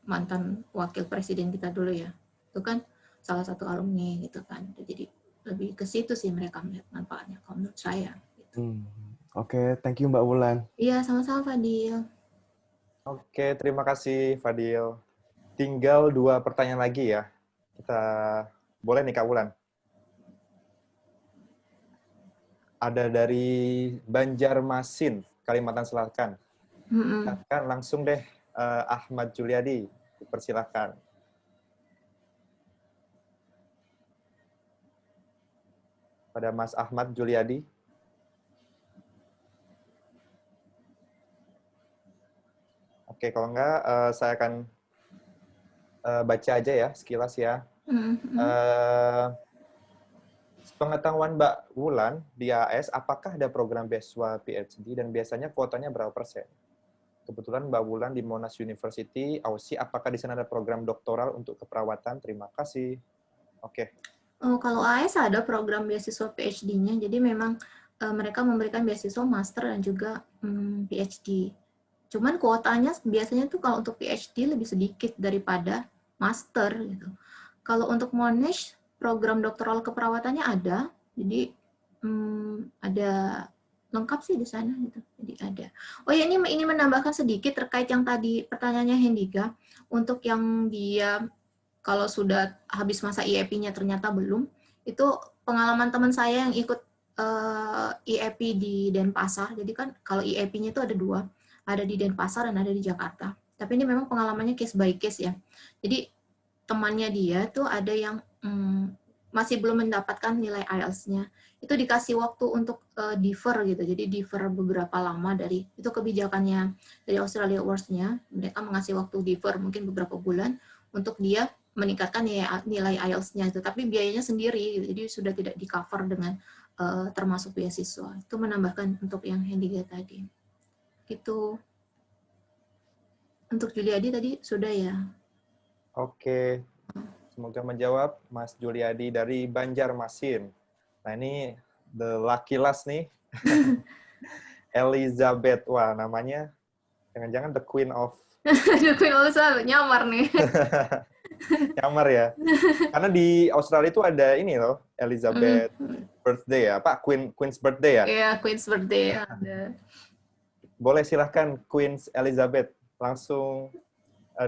mantan wakil presiden kita dulu ya. Itu kan salah satu alumni gitu kan. Jadi lebih ke situ sih mereka melihat manfaatnya kalau menurut saya. Gitu. Oke, thank you Mbak Wulan. Iya, sama-sama Fadil. Oke, terima kasih Fadil. Tinggal 2 pertanyaan lagi ya. Kita boleh nih Kak Wulan. Ada dari Banjarmasin, Kalimantan Selatan. Silakan langsung deh Ahmad Juliadi, dipersilakan. Pada Mas Ahmad Juliadi. Oke, kalau enggak saya akan baca aja ya, sekilas ya. Pengetahuan Mbak Wulan di AS, apakah ada program beasiswa PhD dan biasanya kuotanya berapa persen? Kebetulan Mbak Wulan di Monash University, Aussie, apakah di sana ada program doktoral untuk keperawatan? Terima kasih. Oke. Kalau AS ada program beasiswa PhD-nya, jadi memang mereka memberikan beasiswa master dan juga PhD. Cuman kuotanya biasanya tuh kalau untuk PhD lebih sedikit daripada master gitu. Kalau untuk Monash program doktoral keperawatannya ada, jadi ada lengkap sih di sana gitu. Jadi ada. Oh ya ini menambahkan sedikit terkait yang tadi pertanyaannya Hendika, untuk yang dia kalau sudah habis masa IEP-nya ternyata belum, itu pengalaman teman saya yang ikut IEP di Denpasar. Jadi kan kalau IEP-nya itu ada 2, ada di Denpasar dan ada di Jakarta. Tapi ini memang pengalamannya case by case ya. Jadi temannya dia tuh ada yang masih belum mendapatkan nilai IELTS-nya. Itu dikasih waktu untuk defer gitu. Jadi defer beberapa lama dari itu kebijakannya dari Australia Awards-nya. Mereka mengasih waktu defer mungkin beberapa bulan untuk dia meningkatkan nilai IELTS-nya itu, tapi biayanya sendiri, jadi sudah tidak di-cover dengan termasuk beasiswa. Itu menambahkan untuk yang Hendika tadi. Gitu. Untuk Juliadi tadi sudah ya? Oke. Semoga menjawab Mas Juliadi dari Banjarmasin. Nah ini the lucky last nih. Elizabeth. Wah namanya jangan-jangan the Queen of... The Queen of Elizabeth, nyamar nih. Nyamar ya. Karena di Australia itu ada ini loh, Elizabeth birthday ya, Pak, Queen's birthday ya? Iya, Queen's birthday ada. Boleh silahkan Queen's Elizabeth langsung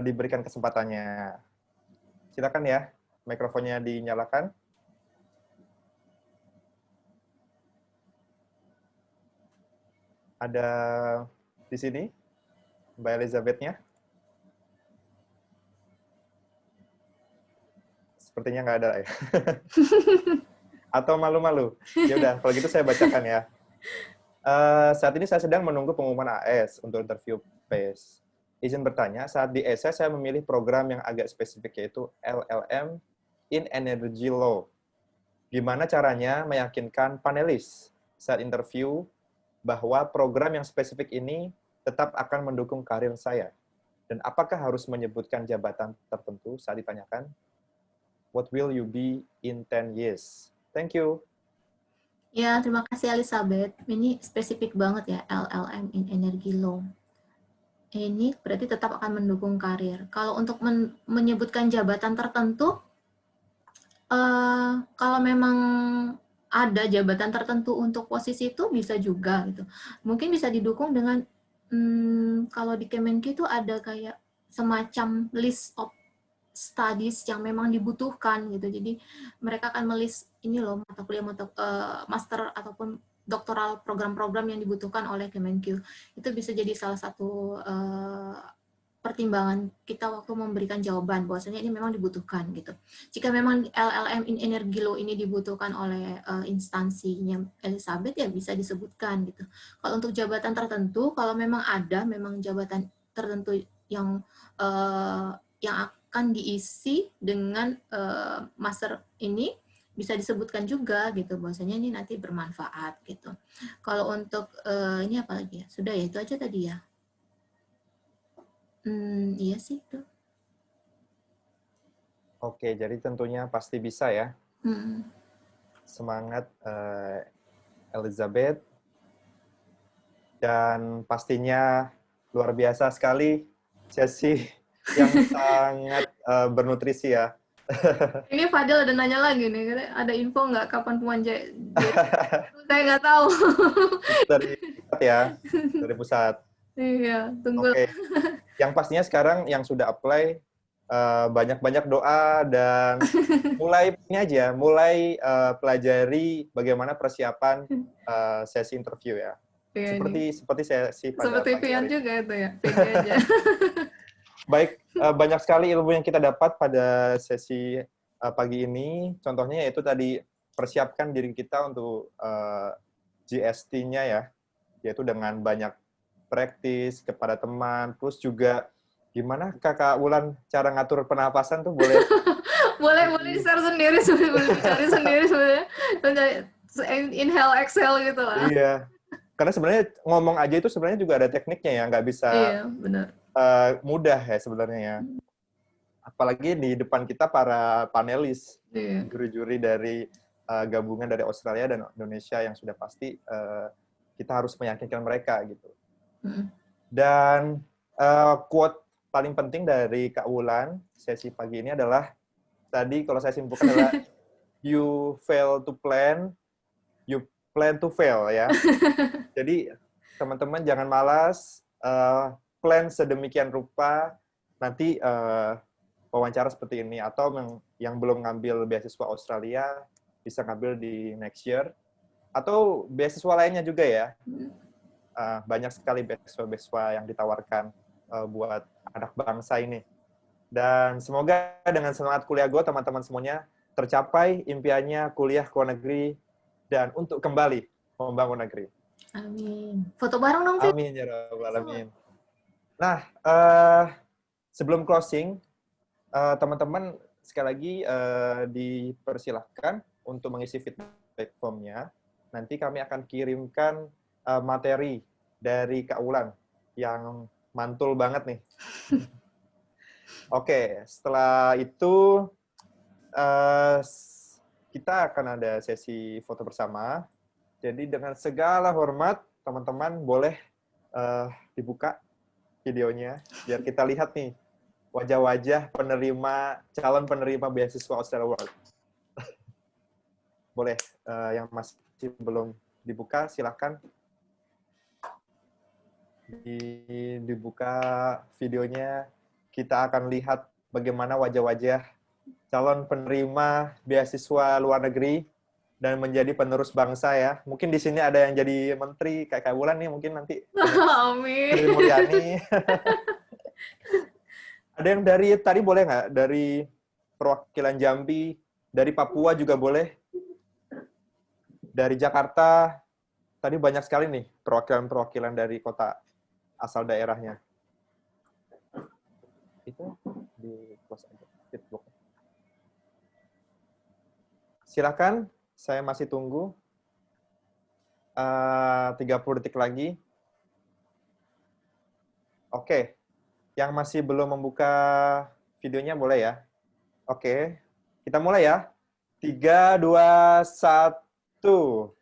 diberikan kesempatannya. Silakan ya, mikrofonnya dinyalakan. Ada di sini Mbak Elizabeth-nya. Sepertinya nggak ada ya. Atau malu-malu? Ya udah, kalau gitu saya bacakan ya. Saat ini saya sedang menunggu pengumuman AS untuk interview PACE. Izin bertanya, saat di essay saya memilih program yang agak spesifik, yaitu LLM in Energy Law. Gimana caranya meyakinkan panelis saat interview bahwa program yang spesifik ini tetap akan mendukung karir saya? Dan apakah harus menyebutkan jabatan tertentu saat ditanyakan? What will you be in 10 years? Thank you. Ya, terima kasih Elizabeth. Ini spesifik banget ya, LLM in Energy Law. Ini berarti tetap akan mendukung karir. Kalau untuk menyebutkan jabatan tertentu, kalau memang ada jabatan tertentu untuk posisi itu bisa juga gitu. Mungkin bisa didukung dengan kalau di Kemenq itu ada kayak semacam list of studies yang memang dibutuhkan gitu. Jadi mereka akan melis ini loh mata kuliah master ataupun doktoral program-program yang dibutuhkan oleh Kemenq. Itu bisa jadi salah satu pertimbangan kita waktu memberikan jawaban bahwasanya ini memang dibutuhkan gitu. Jika memang LLM in Energy Law ini dibutuhkan oleh instansinya Elizabeth, ya bisa disebutkan gitu. Kalau untuk jabatan tertentu, kalau memang ada memang jabatan tertentu yang akan diisi dengan master ini, bisa disebutkan juga gitu bahwasanya ini nanti bermanfaat gitu. Kalau untuk ini apa lagi ya? Sudah ya, itu aja tadi ya. Iya sih itu. Oke, jadi tentunya pasti bisa ya. Semangat Elizabeth. Dan pastinya luar biasa sekali sesi yang sangat bernutrisi ya. Ini Fadil ada nanya lagi nih, ada info nggak kapan Puan J? Saya nggak tahu. Dari pusat ya, dari pusat. Iya, tunggu. Oke. Yang pastinya sekarang yang sudah apply, banyak-banyak doa dan mulai ini aja, mulai pelajari bagaimana persiapan sesi interview ya. Iya, seperti sesi pada seperti pagi Pian hari. juga itu ya, pede aja. Baik, banyak sekali ilmu yang kita dapat pada sesi pagi ini. Contohnya yaitu tadi persiapkan diri kita untuk GST-nya ya, yaitu dengan banyak praktis kepada teman, terus juga gimana Kakak Wulan cara ngatur pernapasan tuh boleh? boleh di-share sendiri, boleh dicari sendiri sebenarnya. Inhale, exhale gitu lah. Iya, karena sebenarnya ngomong aja itu sebenarnya juga ada tekniknya ya, nggak bisa benar. Mudah ya sebenarnya ya. Apalagi di depan kita para panelis, juri-juri dari gabungan dari Australia dan Indonesia yang sudah pasti kita harus meyakinkan mereka gitu. Dan quote paling penting dari Kak Wulan sesi pagi ini adalah tadi kalau saya simpulkan adalah you fail to plan, you plan to fail ya. Jadi teman-teman jangan malas, plan sedemikian rupa nanti wawancara seperti ini, atau yang belum ngambil beasiswa Australia bisa ngambil di next year, atau beasiswa lainnya juga ya. Banyak sekali beasiswa-beasiswa yang ditawarkan buat anak bangsa ini. Dan semoga dengan semangat kuliah gue, teman-teman semuanya tercapai impiannya kuliah ke luar negeri dan untuk kembali membangun negeri. Amin. Foto bareng dong, Fit. Amin ya rabbal alamin. Nah, sebelum closing, teman-teman sekali lagi dipersilahkan untuk mengisi feedback form-nya. Nanti kami akan kirimkan materi dari Kak Wulan yang mantul banget nih. Oke, setelah itu kita akan ada sesi foto bersama. Jadi dengan segala hormat, teman-teman boleh dibuka videonya biar kita lihat nih wajah-wajah calon penerima beasiswa Australia World. Boleh, yang masih belum dibuka silahkan dibuka videonya. Kita akan lihat bagaimana wajah-wajah calon penerima beasiswa luar negeri dan menjadi penerus bangsa ya. Mungkin di sini ada yang jadi menteri kayak Kak Wulan nih, mungkin nanti. Amin. Sri Mulyani. Ada yang dari tadi boleh nggak? Dari perwakilan Jambi, dari Papua juga boleh, dari Jakarta. Tadi banyak sekali nih perwakilan-perwakilan dari kota asal daerahnya. Itu di close aja. Silakan, saya masih tunggu. 30 detik lagi. Oke, yang masih belum membuka videonya boleh ya? Oke, kita mulai ya. 3, 2, 1.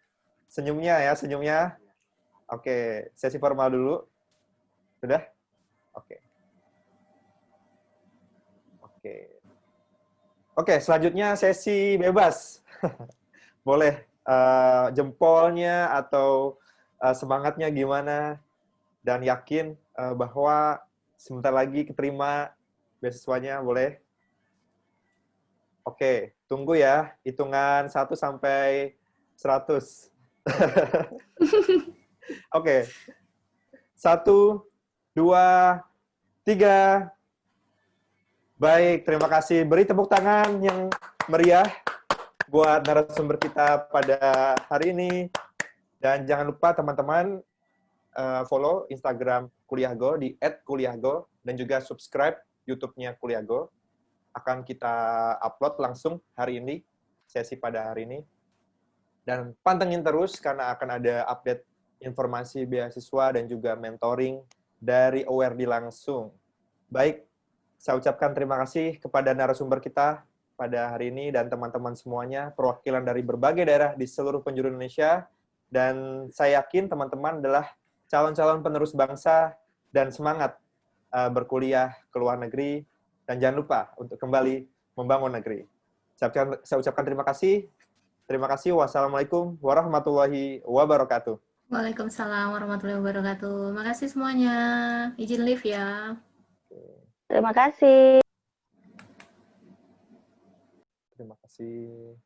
Senyumnya ya, senyumnya. Oke, sesi formal dulu. Sudah? Oke. Oke, selanjutnya sesi bebas. Boleh jempolnya atau semangatnya gimana, dan yakin bahwa sebentar lagi keterima beasiswanya, boleh. Oke, tunggu ya, hitungan 1 sampai 100. Oke. 1, 2, 3. Baik, terima kasih. Beri tepuk tangan yang meriah buat narasumber kita pada hari ini. Dan jangan lupa teman-teman follow Instagram Kuliahgo di @kuliahgo dan juga subscribe YouTube-nya Kuliahgo. Akan kita upload langsung hari ini, sesi pada hari ini. Dan pantengin terus karena akan ada update informasi beasiswa dan juga mentoring dari ORD langsung. Baik, saya ucapkan terima kasih kepada narasumber kita pada hari ini dan teman-teman semuanya, perwakilan dari berbagai daerah di seluruh penjuru Indonesia. Dan saya yakin teman-teman adalah calon-calon penerus bangsa dan semangat berkuliah ke luar negeri. Dan jangan lupa untuk kembali membangun negeri. Saya ucapkan terima kasih. Terima kasih. Wassalamualaikum warahmatullahi wabarakatuh. Waalaikumsalam warahmatullahi wabarakatuh. Makasih semuanya. Izin live ya. Terima kasih. Terima kasih.